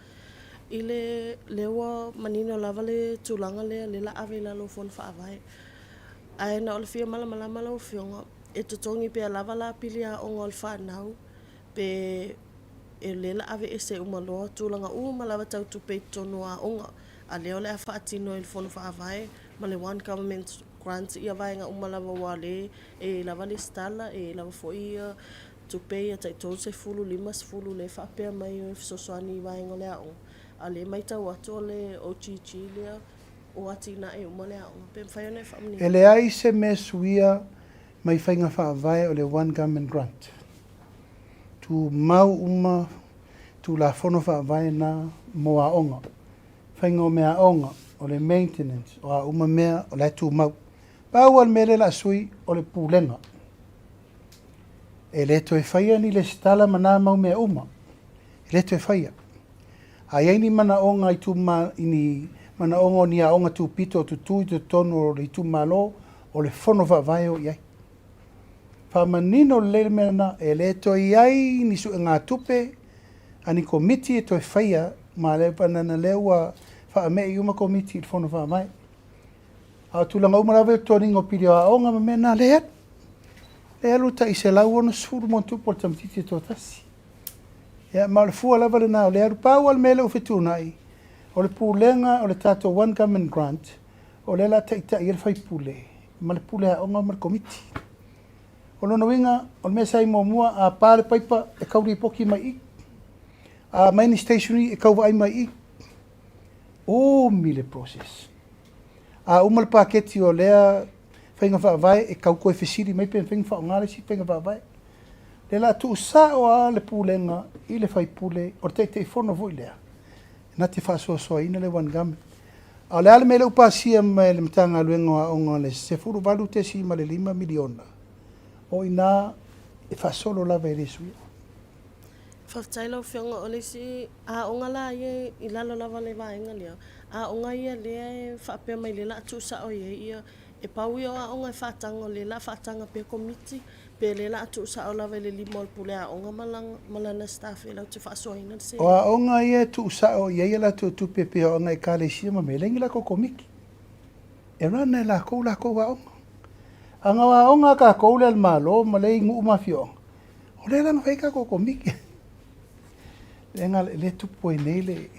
I le lewa manino lava le tūlanga lea le la ave la lo fon whaavai. Ai na o le fia malama lau whianga e tutongi pe a lava la pili a onga o le whanau. Pe e lela ave e se umaloa tūlanga malawa tau tupe tonu a onga. A leo le a whaatino il fono whaavai ma le one government grant ia vaenga umalawa wale e lava le stala e lava foi tupe ia taitol se fulu limas fulu le whapea mai o fisosoani vaenga le a onga. A le mai tau ato le OGG lea o ati na e umale a onga. Pe mwhaione whamni. E le ai se me suia mai whainga whaavai o le one government grant. Tu mau uma tu la fono whaavai na mo a onga. Whainga o mea onga o le maintenance o a uma mea o le tu mau. Pau al mele la sui o le pūlenga. E le to e whaia ni le stala mana mau mea uma. E le to e whaia. A iei ni mana onga I tu ini mana onga ni a onga tu pito tu tui tu tonu o le tu malo o le fono whaavai o iei. Whamanino le mena e le to iai ni su ngā tupe ani komiti e to e whaia ma le panana leua whaame I uma komiti I fono whaamai. A tulanga umarawe toningo pirio a onga mena le at. Le alu ta I se lau ono suru montu por tamtiti to tasi. Ia ma le fua lava le nao le alu pau al mele ufetu nai. O le pūlenga o le tato one government grant o le la taita I el whai pūle. Ma le pūle a onga ma le komiti. O lono winga, o le mesa I mua a pāle paipa e kauri poki mai I. A maini stationary e kauwa ai mai I. O mile process. A umal paketi o lea whainga whaavai e kau koe whesiri mai pen whainga whaongare si whainga whaavai. Le la tu sa le pulenga I le fai pule o te fono voi lea. Na te faso ina le wan game. A le ale me le upasia me le mtanga luenga onga le se furu valu te si ma le 5 miliona. O ina e fasolo la vere sui. Whaftailo whionga o le si a onga la ie I lalo lava le vaenga lea. A onga ia lea e whapea mai le la tu sa o ia e pau ia a onga e whatanga le la whatanga pe komiti pe le la tu sa o lava le 5 pule a onga malana staff e lau te whasoina se. O a onga ia tu sa o ia la tu pepe o onga e kale sia ma me lengi la ko komiki. E rana la ko wa onga. Anga wa onga ka ko le malo ma le ngu mafio. O le langa whaika ko komiki. Lenga le tupo e nei le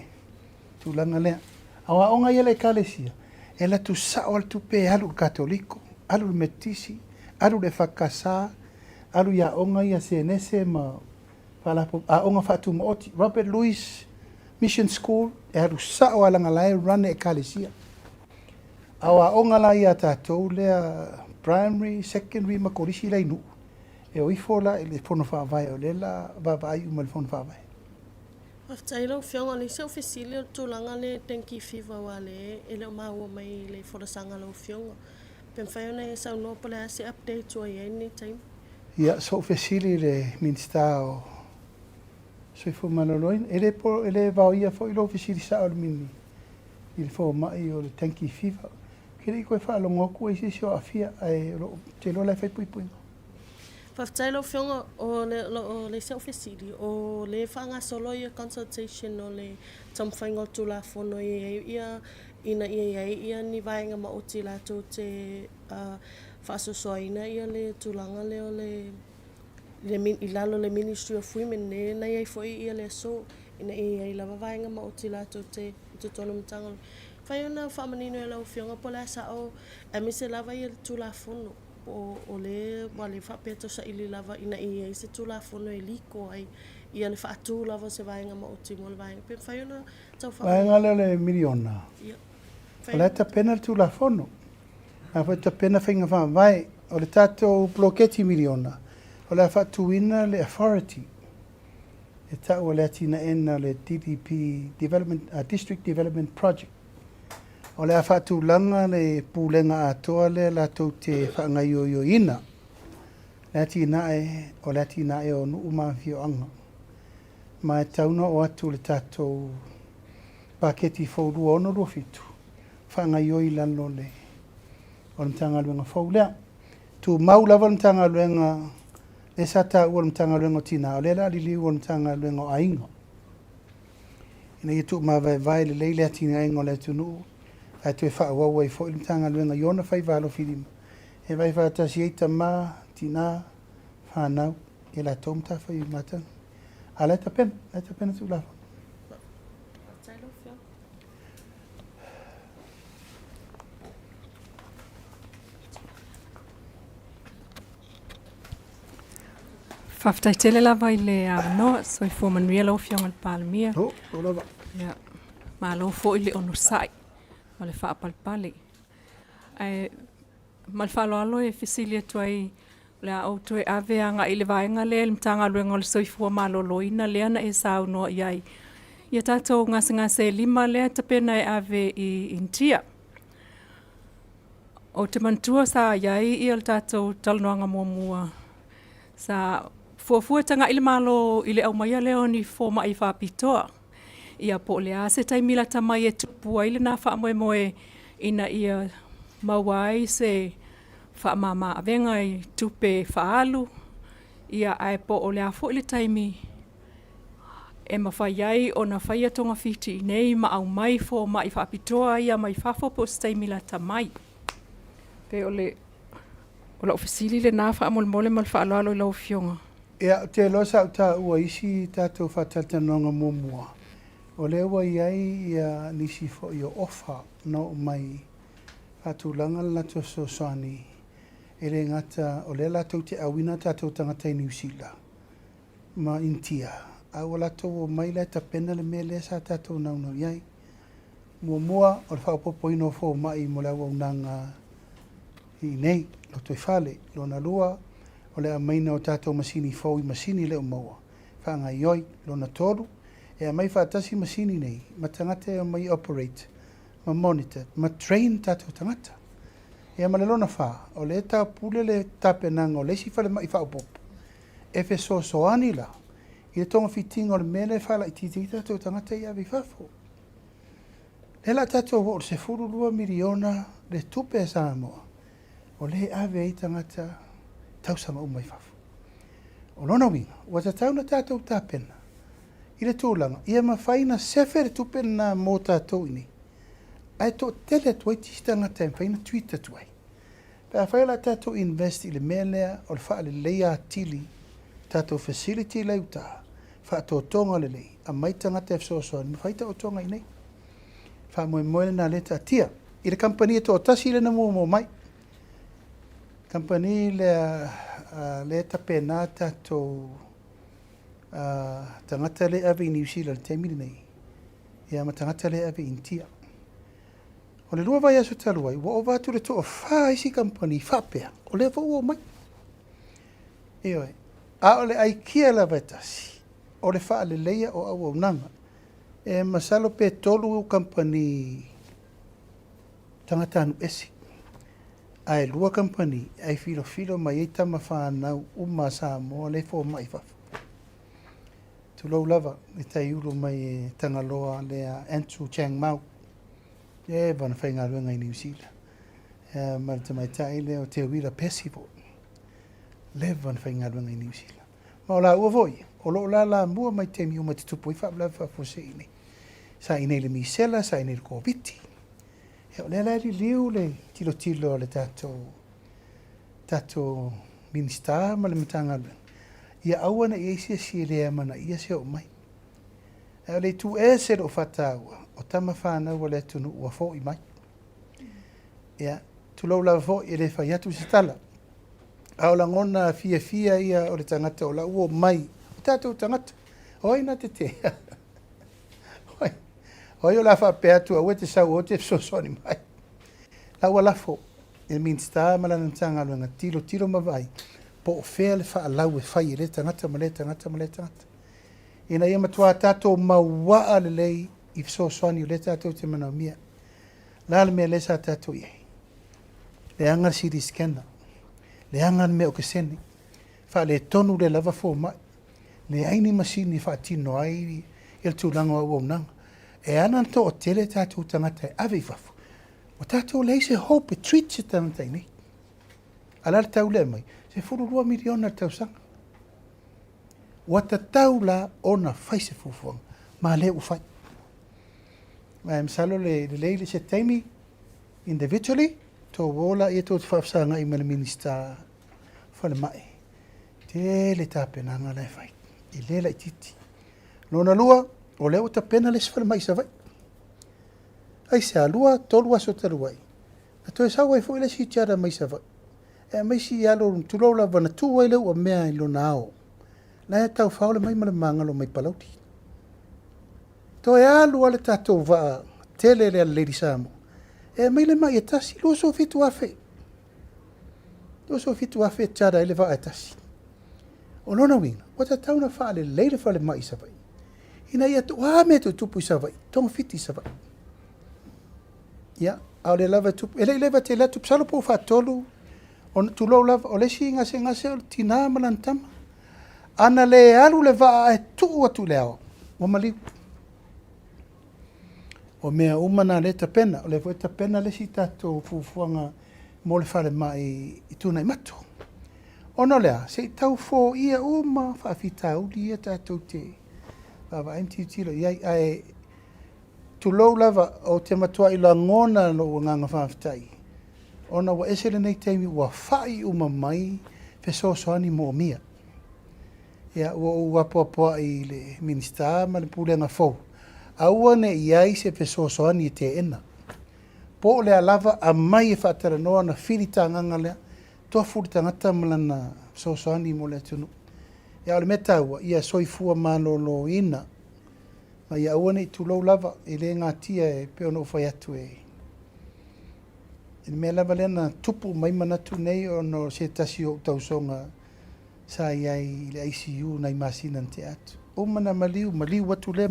tu langa lea. Awa onga ia le kalesia. E la tu sa o tu pe alu katoliko, alu metisi, alu le whakasa, alu ia onga ia senese ma a onga whatu mooti. Robert Louis Mission School e alu sa o alanga lai run e kalesia. Awa onga la ia tātou lea primary, secondary ma korisi lai nu. E o ifola e le fono whawai o lela vavai uma le fono whawai. Whaftailo whionga le seu fesili o tūlanga le tenki whiwa wale e leo maua mai le whorasanga lau whionga. Pen whaiona e sau noa pole a se update o ia ni time. Ia, so fesili le minsta o soifo maloloin. Ele vau ia fo ilo fesili sa o le mini. Il fo mai o le tenki whiwa. Kere I koe whaalongoku e sisi o afia te lo lai whai pui pui. Whaftailo whionga o le seu fesili o le whanga solo ia consultation o le tamwhaingo tula whono ia ia ni vaenga ma oti la tō te whasosoaina ia le tūlanga leo I lalo le Ministry of Women ne na iai foi ia le so ina ia lava vaenga ma oti la tō te tono mtanga. Whaiona whamanino e lau whionga pola sa o mise lava ia le tula whono. O le wale whapeto sa ili lava ina ia I se tula whono e liko ai ia le whaatu lava se vaenga ma oti mo le vaenga. Pe whaiona tau whamanino. Vaenga leo le miliona. O le ta pena le tula whono. A whai ta pena whainga whawai. O le tato bloketi miliona. O le whaatuina le authority. E tau o le atina ena le DDP, District Development Project. O le whaatu langa le pūlenga atoa le la tau te whaangai o ina. Le atina e o nuu mawhio anga. Ma e tauna o atu le tatou paketi whauru ono rofitu. Whaangai o lalo le o le mtanga luenga whaulea. Tu maulawa le mtanga luenga e sata ua le mtanga luenga o tina. O le la lili ua le mtanga luenga o ainga. Ina i tu mawai le leile atina ainga o le tunu. Ai tu e whaawau e fo i mtanga luenga i ona whai walo whirima. E vai whaatasi eita mā, tina, whanau, e la tōmta whai mata. A leita pena tu lawa. Whaftaitele lava I le no, so I forman ria lau whionga le PALEMIA. O lava. Ia, ma lau fo I le ono sai. Ma le whaapalpale. Ma le whaaloalo e whisilia tuai le au tue aveanga I le vaenga le mtanga luenga le soifua maloloina le ana e sao noa iai. Ia tātou ngase 5 lea tapena e ave I intia. O te mantua sa iai I le tātou talanoanga mua. Sa fuafuatanga I le malo I le au maia leo ni fōma I whapitoa. Ia po le a se taimila tamai e tupua I le nā whaamoemoe ina ia mawai se whaamama avenga I tupe whaalu. Ia ai po o le a fo I le taimi e mawhaiai o na whaia tonga whiti nei ma au mai fo mai whaapitoa ia mai whafo po se taimila tamai. Pe o le ofisili le nā whaamole mal whaaloalo I lau whionga. Ia, te losa ta ua isi tātou whatatanonga mumua. O le ua iai ia nisi fo I o ofa no mai atulanga lato sosani. Ele ngata o le lato te awina tātou tangata I New Zealand. Ma intia. A o lato o mai le tapena le mele sa tātou naunau iai. Mua o le whaopopo ino fo mai mo le au nanga I nei. Lo toi whale, lo na lua, o le amaina o tātou masini fau I masini le o maua. Whaangai oi, lona tolu, e a mai whaatasi masini nei, ma tangata e mai operate, ma monitor, ma train tātou tangata. E a malelona wha, o le tā pule le tāpenanga o le si whale mai whaopopo. E fe so soani la, I le tonga fitinga o le mele whala I titi tātou tangata I avi whafo. Le la tātou o se furu 2 miliona le tupe Samoa, o le ave I tangata tausanga umai whafo. O lona winga, ua tauna tātou tāpena. I le tūlanga, ia mawhaina sefere tupena mō tātou ini. Ai tō tele tuai tistanga tae mwhaina Twitter tuai. Pea whaila tātou invest I le melea o le wha le leia tili tātou facility leuta. Wha tō tonga le lei, a maitanga te fsosoan, mwhaita o tonga I nei. Wha moe na leta tia. I le kampani e tō tasi le na mō mai. Kampani le tapena tātou tangata le ave I New Zealand te miri nei. Ia ma tangata le ave intia. O le lua vai aso taluai, wa o vatu le toa wha isi kampani, whapea, o le vau o mai. Eoi, a o le aikia la vaitasi, o le wha le leia o au au nanga. E masalo pe tolu o kampani tangatanu esi. Ai lua kampani, ai filo mai e tama whanau uma Samoa le fo mai fafu. Tulau lava, e tai uru mai e tangaloa lea Andrew Chang Mau. E vana whainga ruenga I New Zealand. Marita mai tai leo te wira pesivo. Le vana whainga ruenga I New Zealand. Ma o la ua voi, o lo la mua mai te mi o mai te tupu I whaablawa fose ini. Sa inei le misela, sa inei le koviti. E o le lai liu le tilo le tato minister ma le matanga ruenga. Ia awana I eisia si lea mana ia se o mai. E o le tu e se o whataua. O tama whanau o le tunu ua fo I mai. Ia, tu lau lawa fo I le whai atu TUSITALA. Ao la ngona fia ia o le tangata o la ua mai. O tātou tangata. Oi na te te. Oi o la whapea tu a ue te sau o te fsosoni mai. La ua la fo. E minsta malana tanga luenga tilo mawai. Po o whea le wha lau e whai le tangata ma le tangata. Ina ia matua tātou mawaa le lei I fsosoni o le tātou te mana mia. La le mea le sa tātou iei. Le angar siri skena. Le angar mea o keseni. Wha le tonu le lava fo mai. Le aini masini wha tino ai il tūlanga o nanga. E ana to o tele tātou tangata e ave wafu. O tātou lei se hope treat se tangata nei. Alal tau le mai. Se 2 miliona tau sanga. Wata tau la ona whaise fufuanga. Ma le ufai. Msalo le leile se taimi individually to wola e to whafsanga I mele minister whale mai. Te le tāpena nga le whai. I le lai titi. Lona lua, o leo ta pena les whale mai sa vai. Ai se alua, tolu aso taluai. Na toi sawa I fo ile si tiara mai sa vai. E mai si alo tulola wana tuwa ile ua mea I lona ao. Na e tau whaole mai male mangalo mai palauti. To e alu ale tātou waa tele le Lady Samoa. E mai le mai e tasi, lo so fitu afe. Lo so fitu afe tada ele waa e tasi. O lona winga, wata tauna wha le leile wha le mai sa vai. Ina ia tu me tu tupu sa vai, tonga fiti sa vai. Ia, au le lava tupu, ele leva te la tupu salo po wha tolu, o tu lo lava, o le si ngase o tina malantama. Ana le alu le waa e tuu atu leo, o maliu. O mea umana le tapena, o le fo tapena le si tatou fufuanga mo le whare mai I tūna I mato. Ono lea, se tau fo ia uma whawhita uli ia tatou te. Wawa aimti tilo, iai ai tu lou lava o te matua I la ngona no nganga whawhitai. Ona wa esele nei teimi ua whai uma mai fesosoani mo mia. Ia ua poa I le minister ma le pulenga fau. Aua ne iai se fesosoani te ena. Po le alava a mai e whaatara noa na whirita nganga lea. Toa furtangata malana fesosoani mo le tunu. Ia ole metaua, ia soifua malolo ina. Ma ia aua ne I tulou lava, I le ngā tia e peona ufai atu e. I mea lava lena tupu mai manatu nei o no se tasi o tausonga sa iai i le ICU nai masina te atu. Umana maliu watu le.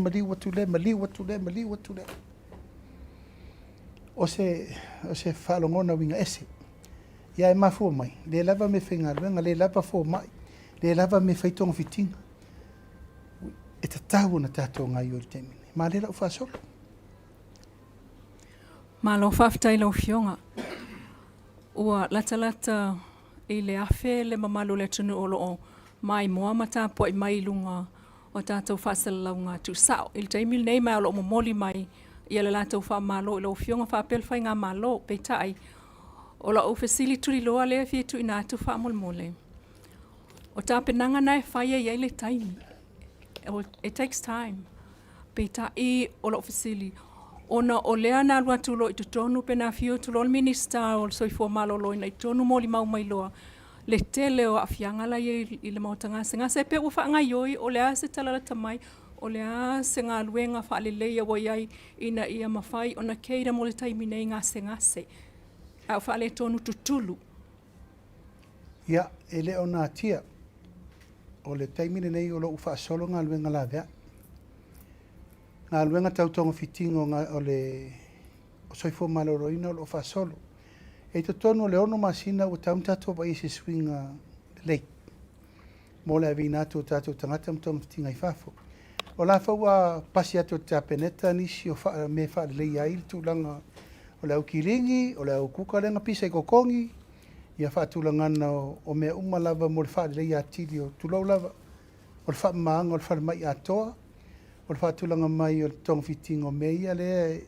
O se whaalongona winga ese. Ia e mafua mai. Le lava me whaingaruenga, le lava fo mai. Le lava me whaitonga fitinga. E ta tau na tātou ngai o le temine. Ma le lau whaasolo. Ma lo whaftai lau fionga. Ua lata i le afe le mamalu le tunu o loo mai moa mata po i mai lunga o tātou whaasala ngā tu sao. I le taimil nei mai o loo momoli mai ia le lātou wha malo i lau fionga whaapel whai ngā malo peitai. O la o fesili turi loa lea fie tu ina atu wha mole. O tā penanga nai whaia iai le taimi. It takes time. Peitai o la o fesili. Ona o lea nā lua tulo i tutonu pena fio tulo minista o soifua malo lo ina i tonu moli mau mai loa. Le tele o afianga la i le mautanga se ngā sepe ua wha ngai oi o lea se talala tamai o lea se ngā luenga wha aleleia wa iai ina ia mawhai ona keira mo le taimi nei ngase. Au wha le tonu tutulu. Ia, ele o nā tia. O le taimine nei o lo uwha solo ngā luenga la vea. Ngā luenga tautonga fitingo o le o soifo maloroina o lo uwha solo. E to tonu le ono masina o taumtato pa i se swinga lei. Mo le avina atu o tato tangata mtonga fitinga i fafo. O la whaua pasi atu o tapeneta nisi o me wha lei a ili tūlanga o le au kiringi, o le au kukarenga pisa i kokongi. Ia wha tūlangana o mea umalava mo le wha lei a tiri o tulau lava. O le wha maanga o le wha mai atoa. O le wha tūlanga mai o le tonga fitinga o mea le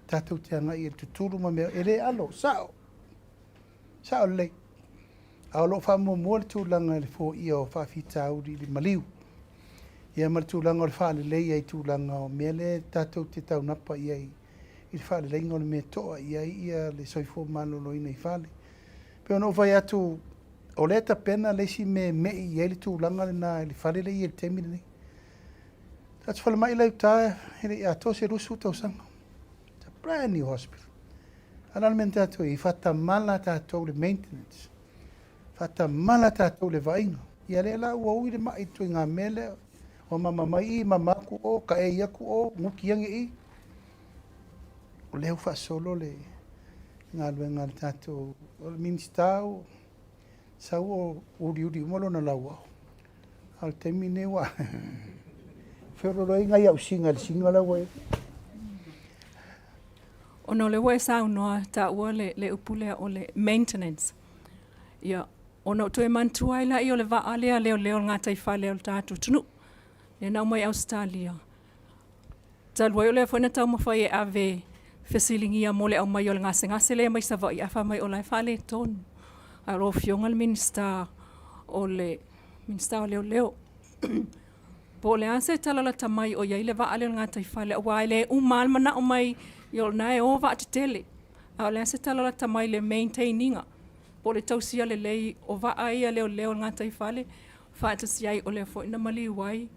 tatou te anga i le tuturu ma mea. E le alo, sao. Sao lei. A lo wha mua le tūlanga le fo ia o wha fita auri le maliu. Ia ma le tūlanga o le wha lei ai tūlanga o mea le tatou te tau napa iai. I le whaale leinga o le mea toa ia le soifo malolo ina i whaale. Peo no vai atu o le ta pena leisi me mei i le tūlanga le nā le whaale lei i le temine nei. Tatu whale mai lau tae hele i ato se rusu tau sanga. It's a brand new hospital. Alal men tātou i whata mala tātou le maintenance. Whata mala tātou le vainga. Ia le la ua ui le mai tui ngā mele o mama mai i mamaku o ka e iaku o ngukiangi i. O leo wha solo le ngā luenga le tātou o le minister o sau o uri umalo na lau au. Al temine wa. Wheroroi ngai au singa le singa lau e. Ono le wai sau noa ta ua le upulea o le maintenance. Ia, ono tue mantua ila i o le vaalea leo ngā taifa leo tātou tunu. Le nau mai Australia. Talua o le whaina tau mawhai e ave fesilingia mo le au mai o le ngase le mai sa vai afa mai o lai whale tonu. A ro fionga le minister o leo. Po le ase talala tamai o iai le vaale o ngā taifa le awai le umal mana o mai i o nae o va te tele. A le ase talala tamai le maintaininga. Po le tausia le lei o va ai leo ngā taifa le whaatasi ai o le fo ina mali wai.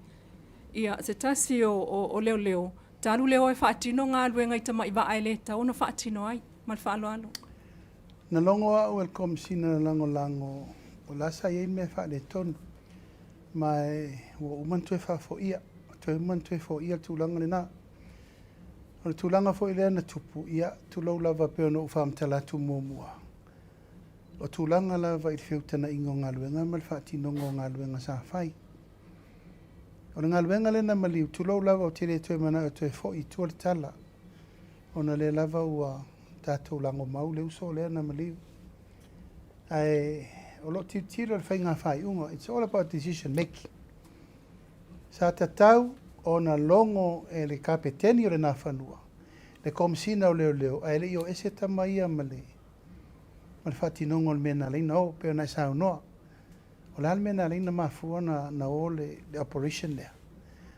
Ia se tasi o leo. Talu leo e whaatino ngā luenga i tamai va ai le tau na whaatino ai. Mal whaalo. Na longo au el komisina lango. O lasa iei me whaale tonu. Mai ua umantue whafo ia. Tue umantue fo ia tūlanga le nā. O le tūlanga fo ilea na tupu ia. Tūlau lava peo no ufamtala tu mua. O tūlanga lava i whiutana ingo ngā luenga. Mal whaatino ngā luenga sa whai. O le ngā luenga le na maliu. Tūlau lava o tere tue mana o tue fo i tua le tala. O na le lava ua tātou lango mau le uso lea na maliu. Ai... O lo tiro le whainga whai unga. It's all about decision making. Sa tatau o na longo e le kapeteni o le nā whanua. Le komisina o leo. Ai le i o ese tamaia ma le whatinongo le mena leina o peo nai sao noa. O le mena leina mafua na o le operation lea.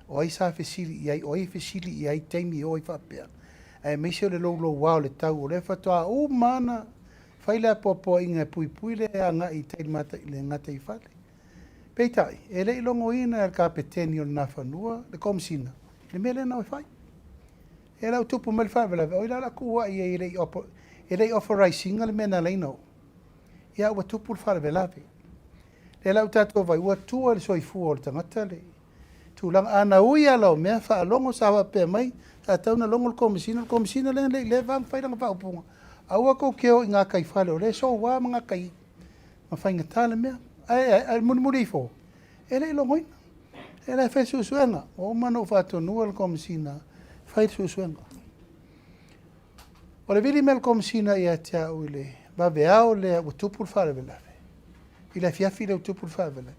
O ai sa fesili i ai, o ai fesili i ai teimi o ai whapea. Ai meise o le lo wao le tau o le whatoa o mana faila popo inga pui le anga i te mata i le ngata i whale. Peitai, e le ilongo ina e kapeteni o le whanua, le komisina. Le mele na o whai. E lau tupu mele whawela, o ila la kua i e lei authorizing le mena leino. Ia ua tupu le whawela. Le lau tātou vai ua tua le soifua o le tangata le. Tūlanga ana ui ala o mea wha alongo sawa pe mai. Tātou na longo le komisina le vang whairanga wha upunga. Aua kou keo i ngā kai whale o le so wā mga kai. Ma whainga tāle mea. Ai muri fo. E le longoina. E le whai susuenga. O mano whato nua le komisina. Whai susuenga. O le vili mea le komisina i a tia ui le. Vaveao le utupu le whare velawe. I le fiafi le utupu le whare velawe.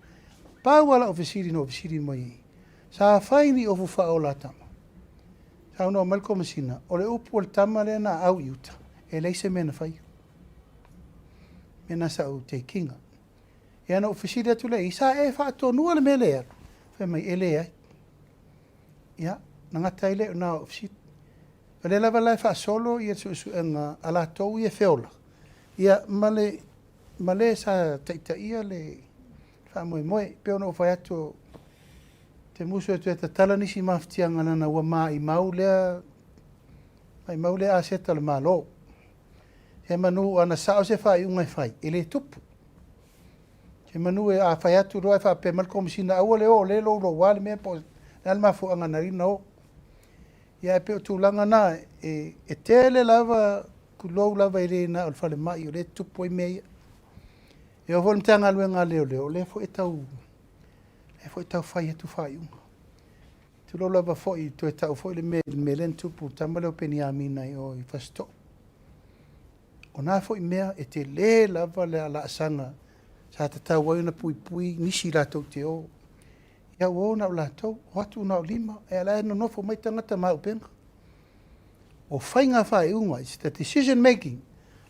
Pau ala ofisiri no ofisiri mai. Sa whaini ofu wha o la tama. Sa unao mea le komisina. O le upu o le tama le na au iuta. E leise mena whai. Mena sa u te kinga. E ana ofisiri atu le. Isa e wha nua le mele alo. Whai mai ele ai. Ia. Nangata ile na ofisiri. Le lava lai wha solo i atu suenga ala tau i e feola. Ia male sa taita ia le wha moe. Peo no whai atu te musu atu e ta tala nisi maftianga nana ua maa i maulea. Mai maulea a seta le malo. He manu ana sao se whai ungai whai. Ele tupu. He manu e a whai atu roa e wha pe malkomisina aua leo le lo wale mea po. Nal mafu anga narina o. Ia e peo tūlanga nā e tele lava kulou lava i re na o whale mai o le tupu i mea. E o volim tanga lue ngā leo le fo e tau whai atu whai unga. Tulo lava fo i to e tau fo i le len tupu tamale o peni a mina i o i fasto. O nā fo i mea e te le lava le ala asanga sa te tau waina pui nisi rātou te o. Ia o na la tau, watu na lima, e ala no nofo mai tangata mai upenga. O whainga whai unga, it's the decision making,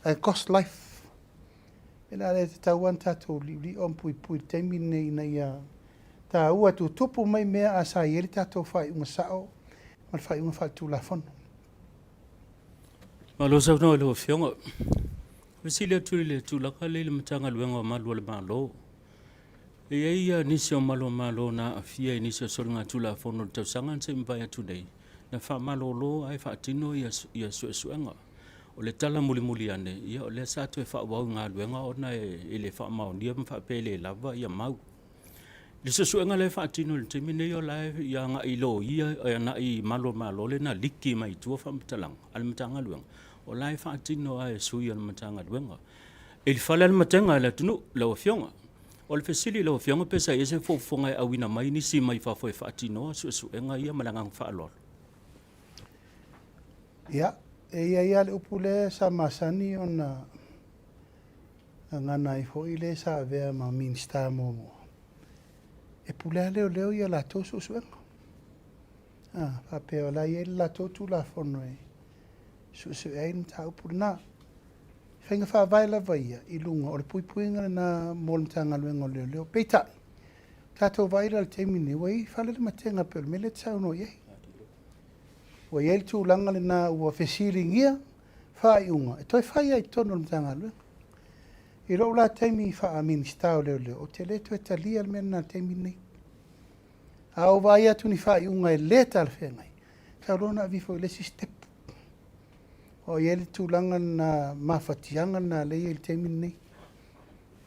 and cost life. E la le te tauan tātou li on pui teimi nei na ia. Tā ua tu tupu mai mea a sa ieri tātou whai unga sao, mal whai unga whai tū la whanu. Malo sa no lo fionga. Vesilia tu le tu la kale le matanga luenga malo le malo. E ia nisi o malo na afia i nisi o soringa tula fono tau sangan se mbaya today. Na wha malo lo ai wha atino ia suenga. O le tala muli ane, ia o le sato e wha wau ngā luenga o na e le wha mao nia mwha pele lava ia mau. Le suenga le wha atino le te mine o lai ia ngā ilo ia na i malo le na liki mai tua wha matalang, al matanga luenga. O lai wha atino ai sui al matanga luenga. E li whale al matanga le tunu, lau fionga. O le fesili lo fionga pesa e se fofonga a wina mai ni si mai fa foi fatino suenga ia malangang fa lor. Ia, ia le upule sa masani ona ngana I foi le sa vea ma minsta mo. E pule leo ia la to suenga. Fa pe la ia la to tu la fono e. Suenga ta upuna. Whainga wha vaila vaia I lunga o le puipuinga na molmtanga luenga leo. Peita, tātou vaila le teimine, wai whale le matenga pēr, me le tau no iei. Wai ei tūlanga le na ua whesiringia, whai unga. E toi whai ai tono le mtanga luenga. I rau la teimi wha a ministao leo. O te leto e talia le mena teimine. A o vai atu ni whai unga e leta le whengai. Ka rona vifo I lesi step. O ieli tūlanga na mawhatianga na lei te minei.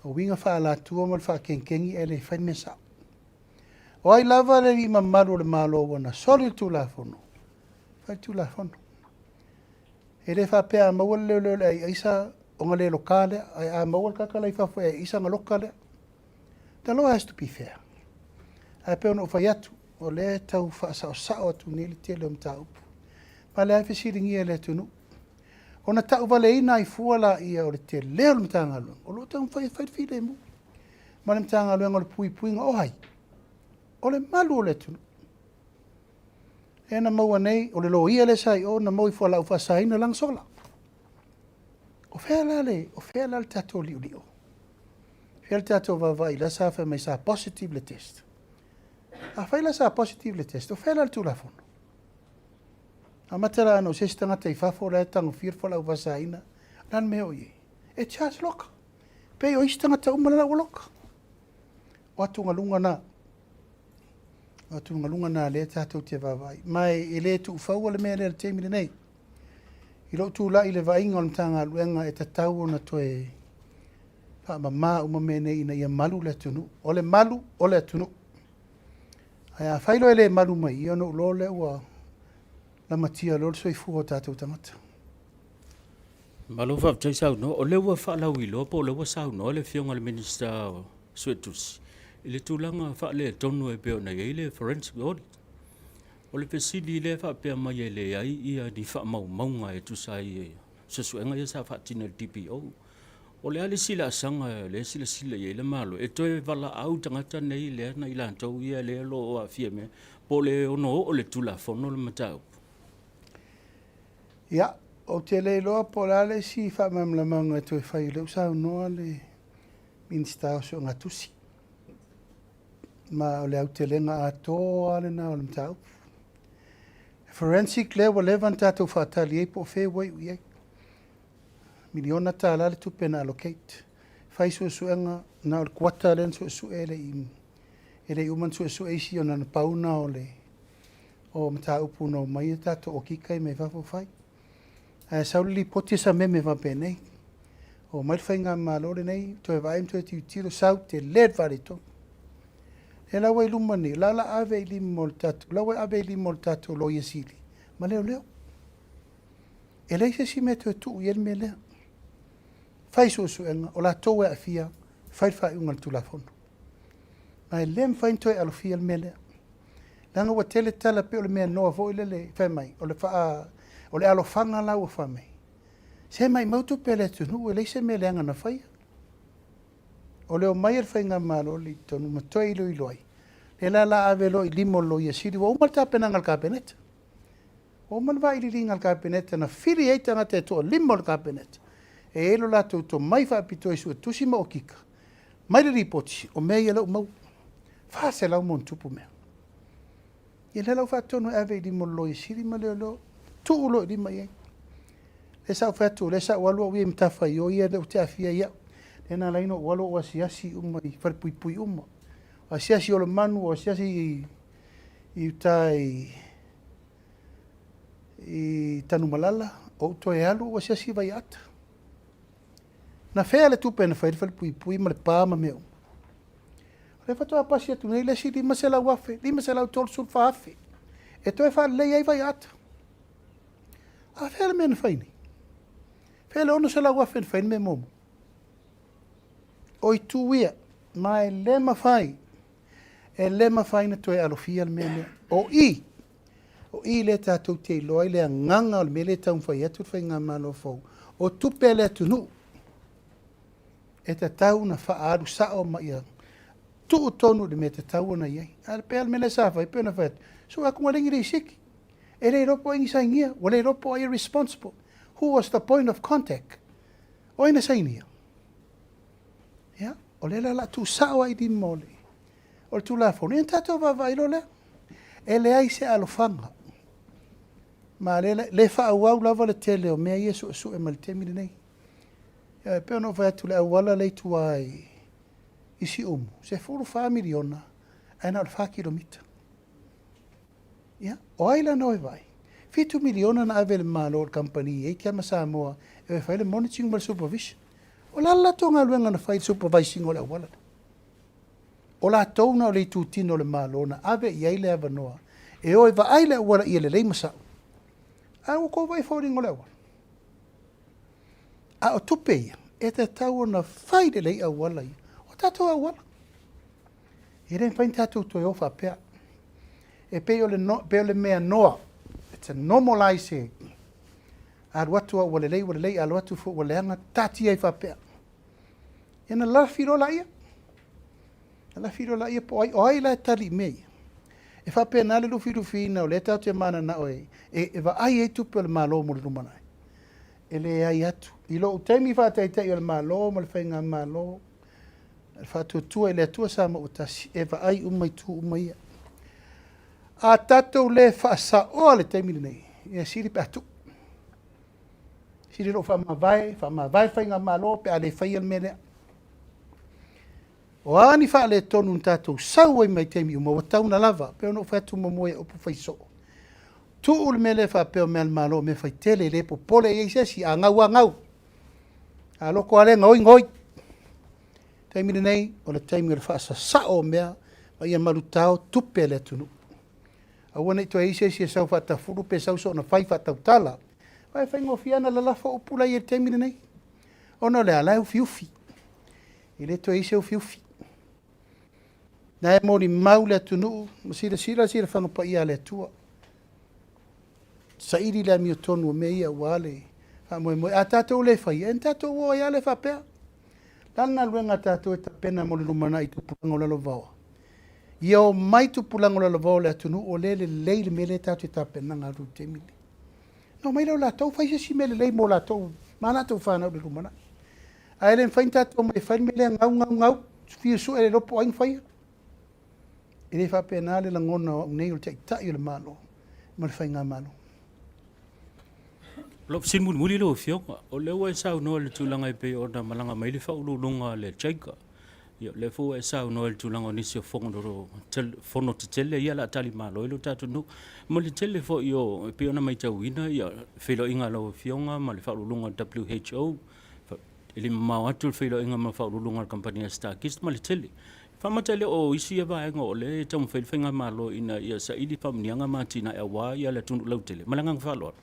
O winga wha la tua mal wha kenkengi e le whai mesa. O ai lava le I mamaru le malo wana soli tūla whono. Whai tūla whono. E le wha pēa maua leo ai isa o ngale lokale, ai a maua kakala I whawha e isa nga lokale. The law has to be fair. Ai pēo no whai atu, o le tau wha sao atu nili tele ta upu. Ma le ai whisiringi e le tunu. Ona tau vale ina I fuala ia o le te leo le mtanga luenga. O lo tau whai while mu. Ma le mtanga luenga o le puipuinga o hai. O le malu o le tunu. E na maua nei, o le lo ia le sai o na mau I fuala u whasaina lang sola. O whea le tato liu. Whea le tato vavai la sa whai mai sa positive le test. A whai la sa positive le test. O whea le tula fono. A matara ano se stangata I whafo rea tango whirwhala u wasaina. Nan meo ye. E charge loka. Pe o istangata umana o loka. O atunga lunga na. O atunga lunga na le tātou te wawai. Mai e le tu whaua le mea le te mire nei. I lo tu la I le vainga o mtanga luenga e tatau ona toe. Whaamama umamene ina ia malu le tunu. Ole malu, ole tunu. Aia whailo ele malu mai, ia no ulole ua la matia lor soi fuho tātou tangata. Malo fa tai sau no o lewa fa la wilo po lewa sau no le fionga le minister Swetus. Ile tulanga fa le tonu e pe na ile forensic audit. O le pesili le fa pe mai le ai ia di fa mau maunga e tu sai se suenga ia sa fa tina DPO. O le ale sila sanga le sila ia le malo e toe vala au tangata nei le na ila tau ia le lo a fieme po le ono o le tula fono le matau. Ia, o te le loa po lale si wha mamlamanga e toi whai leu sau noa le minsta o so ngā tusi. Ma o le au te lenga a toa le na o le mtau. Forensic le wa levan tātou whaatali e po whē wai ui e. Miliona tā lale tupe na allocate. Whai suenga na o le kuata len suele i ele uman suele isi o na pauna o le o mtau puno mai tātou o kikai me whafo whai. Sauli poti sa meme va penei. O mai whainga malore nei, to e vaim to e tiro sau te led varito. E la wai lumani, la ave i limo le tatu, la wai ave i limo le tatu lo iesili. Ma leo leo. E leise si me to e tu iel me lea. Fai suenga, o la toa a fia, fai ungal tu la fono. Ma e lem fain to e alo fia me lea. Langa wa tele tala pe o le mea noa vo ile le fai mai, o le faa o le alofanga lau wha mei. Se mai mautu pele tunu, e leise me leanga na whaia. O leo mai er whainga malo li tonu matoe ilo iloai. Le la ave lo i limo lo i asiri, wa umal tapena ngal kapeneta. O umal va ili ngal kapeneta na fili eita ngate to limo le kapeneta. E elo la to mai wha apito isu e tusi ma o kika. Mai le ripoti, o mea ia lau mau. Whaase lau mon tupu mea. Ia le lau wha tonu ave i limo lo i asiri ma leo lo. Tu ulo di mai. Le sa fatu, le sa walu wi mtafa yo ia de te afia ia. Le na laino walu wa siasi umai far pui pui umma. A siasi o le manu o siasi i tai i tanu malala o to e alu o siasi vai ata. Na fea le tupe na far pui pui ma le pa ma meu. Le fatu a pasia tu nei le si di masela wafe, di masela tol sul fa afe. E to e fa le ai vai ata. A fele men faini. Fele ono se la ua faini me momo. O i tu ia, ma e lema fai. E lema fai na toe alofia le mele. O i le tātou te iloa i le nganga o le mele taun fai atu fai ngā malo fau. O tupe le tunu. E ta tau na faa aru sao ma ia. Tu tonu le me te tau na iei. Al pe al mele sa fai pe na fai. So aku maringi rei siki. E rei ropo ingi saingia, o rei ropo ai responsible. Who was the point of contact? O ina sainia. Yeah? O le la tu sao ai di mole. O le tu la fone. Ien tato va vailo le. E le ai se alofanga. Ma le fa au lava le tele o mea Yesu su e mal temile nei. Pe no vai tu le awala le tu ai. Isi Se furu fa miliona. Aina al fa kilomita. Ja, o aila noi vai. 5 miliona na ave le malo company e kia Samoa e fai le monitoring mal supervision. O la tonga luenga na fai supervising o le wala. O la tona o le tutino le malo na ave i aile ava noa. E o va aile wala i le le masa. A o ko vai fording o le wala. A o tupe e te tau na fai le le a wala. O tato a wala. E ren fai tato to e ofa pea. E pe o le mea noa. It's a normalizing. Ar watu o wale lei, al watu fo wale anga tati ai whapea. E na la whiro la ia. La whiro la ia po ai, o ai la tali mei. E whapea nale lufi na o le tau te mana na oe. E wa ai e tupe o le malo mo le rumanai. E le ai atu. I lo utaimi whātaitai o le malo, mo le whainga malo. Le whātua i le atua sa ma utasi. E wa ai umai tu umai ia. A tatou le whaasa o le teimile nei. E siri pe atu. Siri ro whamawai whainga malo pe a le whai al melea. O ani wha le tonu tatou sau ai mai teimi uma wa tauna lava. Pe ono whatu momoe opu whaiso. Tu ul mele wha peo mea malo me whai tele le po pole e sesi a ngau. A loko ale ngoi. taimi nei o le taimi o le whaasasao mea ma ia marutao tupe le tunu. Aua nei toa ise si e sau whaatafuru pe sau so na whai whaatautala. Vai whaingo fiana la lafa o pula i e taimi nei. Ono le ala ufi ufi. I le toa ise ufi ufi. Na e mori mau le tunu, masira sira whangapa ia le tua. Sa iri le mi o tonu o mea ia wale. A tātou le whai, en tātou o ia le whapea. Lana luenga tātou e tapena mo le lumana i tupulanga o lalo vaua. Ia o mai tupulanga o lalo vaua le atunu o le leile me le tātou e tapena ngā ru te mili. No mai lau lātou whai se si me le lei mo lātou, ma lātou whanau le lumana. A ele whain tātou mai whain me le ngau, fia su e le lopo aing whai. E le whapena le langona o nei o te itai o le malo, ma le whai ngā malo. Lop sin muli lo fionga o le wa sa no le tulanga i pe o na malanga mai le fa ulu lunga le chaika yo le fo sa no le tulanga ni se fongo ro tel fono te tele ia la tali malo lo tatu no mo le tele fo yo pe ona mai tawina ya FEILOAIGA lo fionga ma le fa ulu lunga WHO ele ma atu FEILOAIGA ma fa ulu lunga company Starkist ma le tele fa matele o isi e va ngo le tam FEILOAIGA malo ina ia sa ili pamnianga matina e wa ia le tunu lo tele malanga fa lo.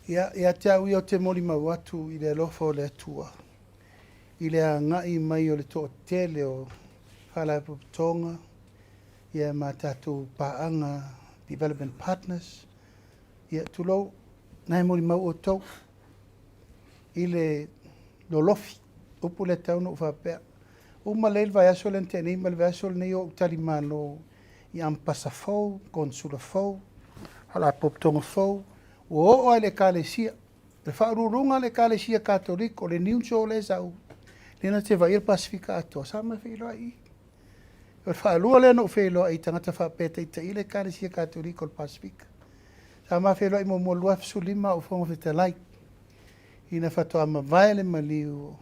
Ia te au i o te mori mau atu i le lofo le atua. I le ngai mai o le toa tele o whalai putonga. Ia ma tātou paanga development partners. Ia tulo nai mori mau o tau. I le lolofi. Upu le tau no whapea. Uma leil vai aso le ntene ima le vai aso le nei o utali malo. I ampasa fau, konsula fau. Whalai putonga fau. O le kalesia, le whaururunga le kalesia katoliko, le niunso le zau, le na te vai pasifika ato, sa ma FEILOAIGA. O le whaurua le no FEILOAIGA, tangata whapeta i te ile kalesia katoliko le pasifika. Sa ma FEILOAIGA mo mo lua fisulima o whonga whetalai. Ina whatoa ma vai le maliu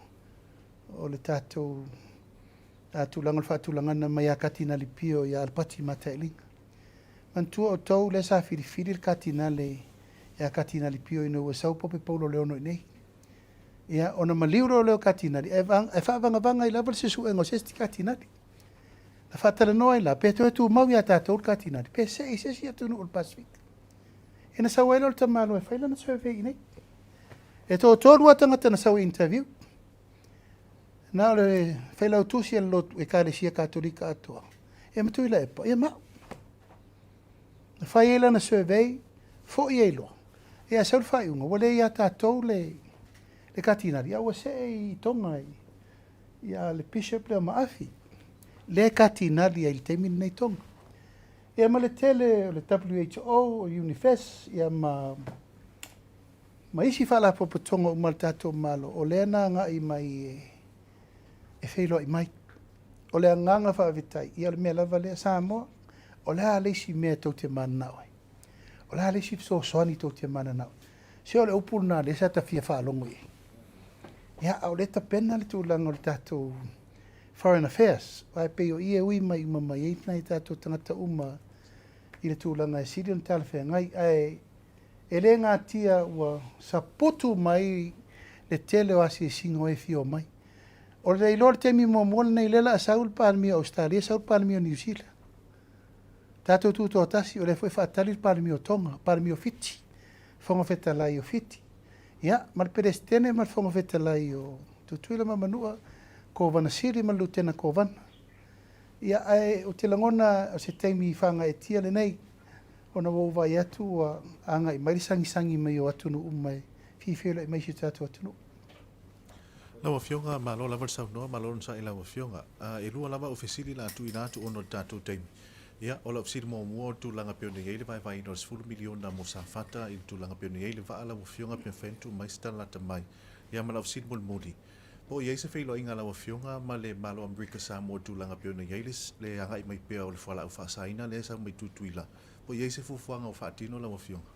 o le tātou langa le whaatulanga na mai a katina li pio i alpati matailinga. Mantua o tau le sa whirifiri le katina le ia katina li pio ino ua sau pope paulo leo no nei. Ia ona maliuro leo katina li. E whaavanga i lava se su engo sesti katina li. Na whatala noa i la. Pe tu e tu mau ia tātou katina li. Pe se i si atunu ul Pasifika. E na sau eilo le tamalo e whaila na survey i nei. E tō tōrua tangata na sau interview. Na ole whailau tusi ala lotu e kāresia katolika atoa. E matu i la epa. Ia mau. Na whaila na survey fo i eilo. E a saur whai unga, wale ia tātou le katinari. Aua se i tonga ia le bishop le maafi. Le katinari i le teimini nei tonga. Ia ma le tele, le WHO, o UNIFES, ia ma isi whala popotonga uma le tātou malo. O le ana nga i mai e FEILOAIGA mai. O le anganga whaavitai. Ia le mea lava lea Samoa. O le a leisi mea tau te manau. O la le sip so soani to te mana nau. Se o le upul na le sa ta fia whaalongo i. Ia au le ta pena le tūlanga o le tātou Foreign Affairs. Vai pe o ia ui mai umama i eitna i tātou tangata uma i le tūlanga e siri on tala whea ngai. E le ngā tia ua sapotu mai le tele o asi e singo e fio mai. O le ilo le temi mo mola nei lela a Saul Palemia Australia, Saul Palemia New Zealand. Tātou tūto o tasi o le fwe whaatali Palemia o Tonga, Palemia o Fiti, whonga whetalai o Fiti. Ia, ma le perestene ma le whonga whetalai o tutuila ma manua, Kovana Siri ma lutena Kovana. Ia, o te langona o se teimi whanga e tia le nei, o na wawai atu o anga i mairi sangi mai o atunu umai, whiwhela i mai si tātou atunu. Lawa fionga malo lava sa no malo sa ila wa fionga e lua lava ofisili la tu ina tu ono tatu teimi. Ia, ola ofisiri mo mua tu langa peo ni eile vai no 10 milion na mo safata i tu langa peo ni eile va ala fionga pe fentu mai stala ta mai. Ia ma la ofisiri mo modi. Po ia se FEILOAIGA la fionga ma le malo America sa mo tu langa peo ni eile le anga i mai peo le fala fa saina le sa mai tutuila. Po ia se fufuanga o fatino la fionga.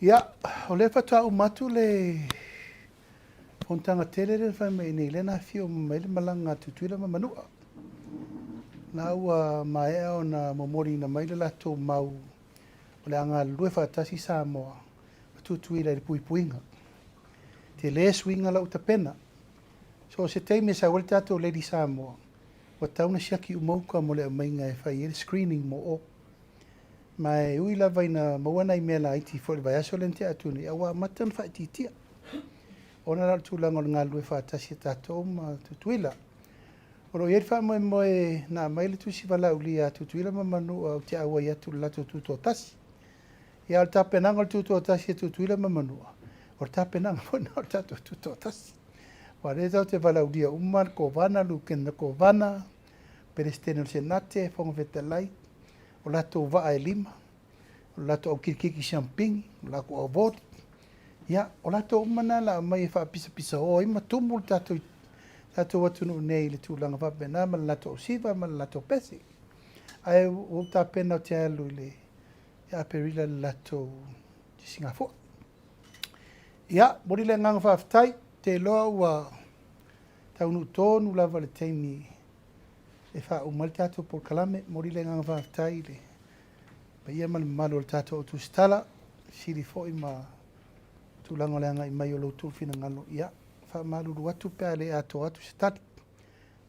Ia, o le fatua umatu le pontanga tele le fa mai nei le na fio mai le malanga tutuila ma manua. Na ua mai o na momori na mai le lato mau o le anga lue whaatasi Samoa tutuila i le puipuinga. Te le swinga lau ta pena So se teime sa wale tātou Lady Samoa. Wa tauna siaki umauka mo le mainga e whai screening mo o. Mai ui lava ina mawana I mea la iti fo le vai aso lente atuni. Awa matan wha ititia. Ona la tūlanga o ngā lue whātasi tātou ma tutuila. Oro ieri wha moe nā maile tusi wala ulia tutuila ma manu au te awa i atu lato tuto tasi. Ia al tāpenanga o tuto tasi e tutuila ma manua. O tāpenanga pona o tato tuto tasi. Wa re tau te wala ulia umar ko vana luken ko vana. Perestene o senate fonga vetalai. O lato waa e lima. O lato au kirikiki champing. O lato au voti. Ia, o lato umana la mai e wha pisa o ima tumul tato watu no nei le tūlanga whapena ma lato o siva ma lato pesi. Ai o ta pena o te alu le ia perila lato te Singapore. Ia, mori le nganga whaftai te loa ua taunu tōnu lava le teimi e wha umali tato por kalame mori le nganga whaftai le pa ia malo le tato o TUSITALA siri fo ima tūlanga leanga I mai o loutu fina ngalo ia. Wha maruru atu pēr le ato atu se tati.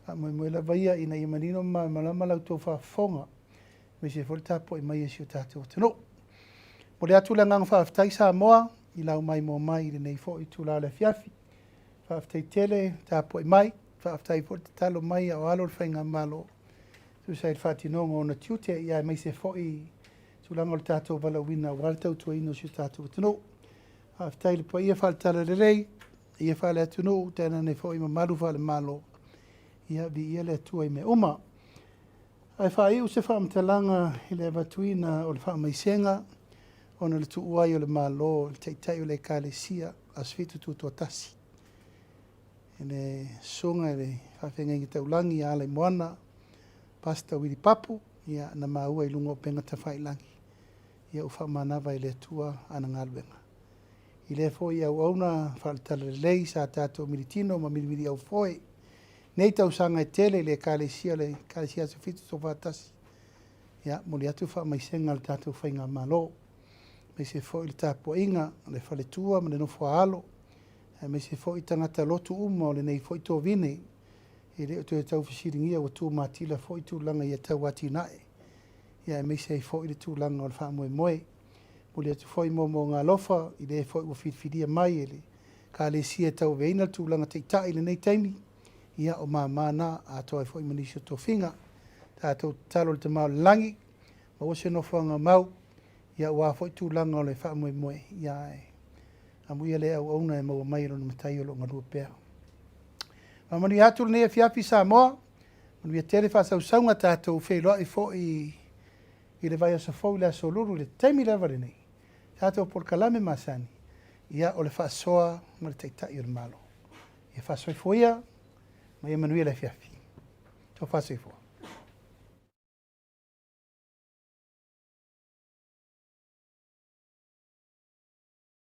Wha moe la vaia ina I manino ma malama lau tō whafonga. Me se fol tapo I mai e si o tātou tano. Mo le atu le ngang whaaftai sa moa I lau mai mo mai le nei fo I tūla le fiafi. Whaaftai tele tapo I mai. Whaaftai fo te talo mai au alo le whainga malo. Tu sai le whatinonga o na tiute ia mai se fo I tūlanga le tātou wala wina waltau tua ino si o tātou tano. Whaaftai le po ia whaltala le rei. Ia whale atu no, tēnā nei fo I maru whale malo. Ia vi ia le atua I me uma. Ai whae u se whaamtalanga I le avatuina o le whaamaisenga. Ona le tuuai o le malo, le teitai o le kālesia, asfitu tuto tasi. E le songa le whawhenga taulangi a le moana, pasta wiri papu, ia na maua I lungo penga ta whailangi. Ia u whaamanawa I le atua ana ngalwenga. I le fo I au auna whaltala lei sa tātou militino ma milimili au foe. Nei tau sanga e tele le kālesia sa fitu so whātasi. Ia, moli atu wha mai senga le tātou whainga malo. Me se fo I le tāpua inga, le whale tua, ma le nofo alo. Me se fo I tangata lotu uma o le nei fo I tō vine. E le o tō tau whasiringia o tū mātila fo I tūlanga I a tau wati nae. Ia, me se fo I le tūlanga o le wha moe moe. Muli atu foi mo ngā lofa, I le foi ua whiwhiria mai ele. Ka le sia tau veina tūlanga te itai le nei taimi. Ia o māmana a toi foi manisio tō whinga. Tātou talo le te mau langi. Ma ose no whanga mau. Ia ua foi tūlanga o le wha moe moe. Ia e. Amu ia le au auna e maua mai ro na matai o lo ngarua pēr. Ma mani atu le nea fiafi sa moa. Mani ia tere whasau saunga tātou wheloa I foi I le vai asa fau le aso luru le taimi lewa le nei. Tātou por kalame masani, ia o le whaasoa ma le teitai o le malo. Ia whaasoa I foia, ma ia manuia le fiafi. Tō whaasoa I foa.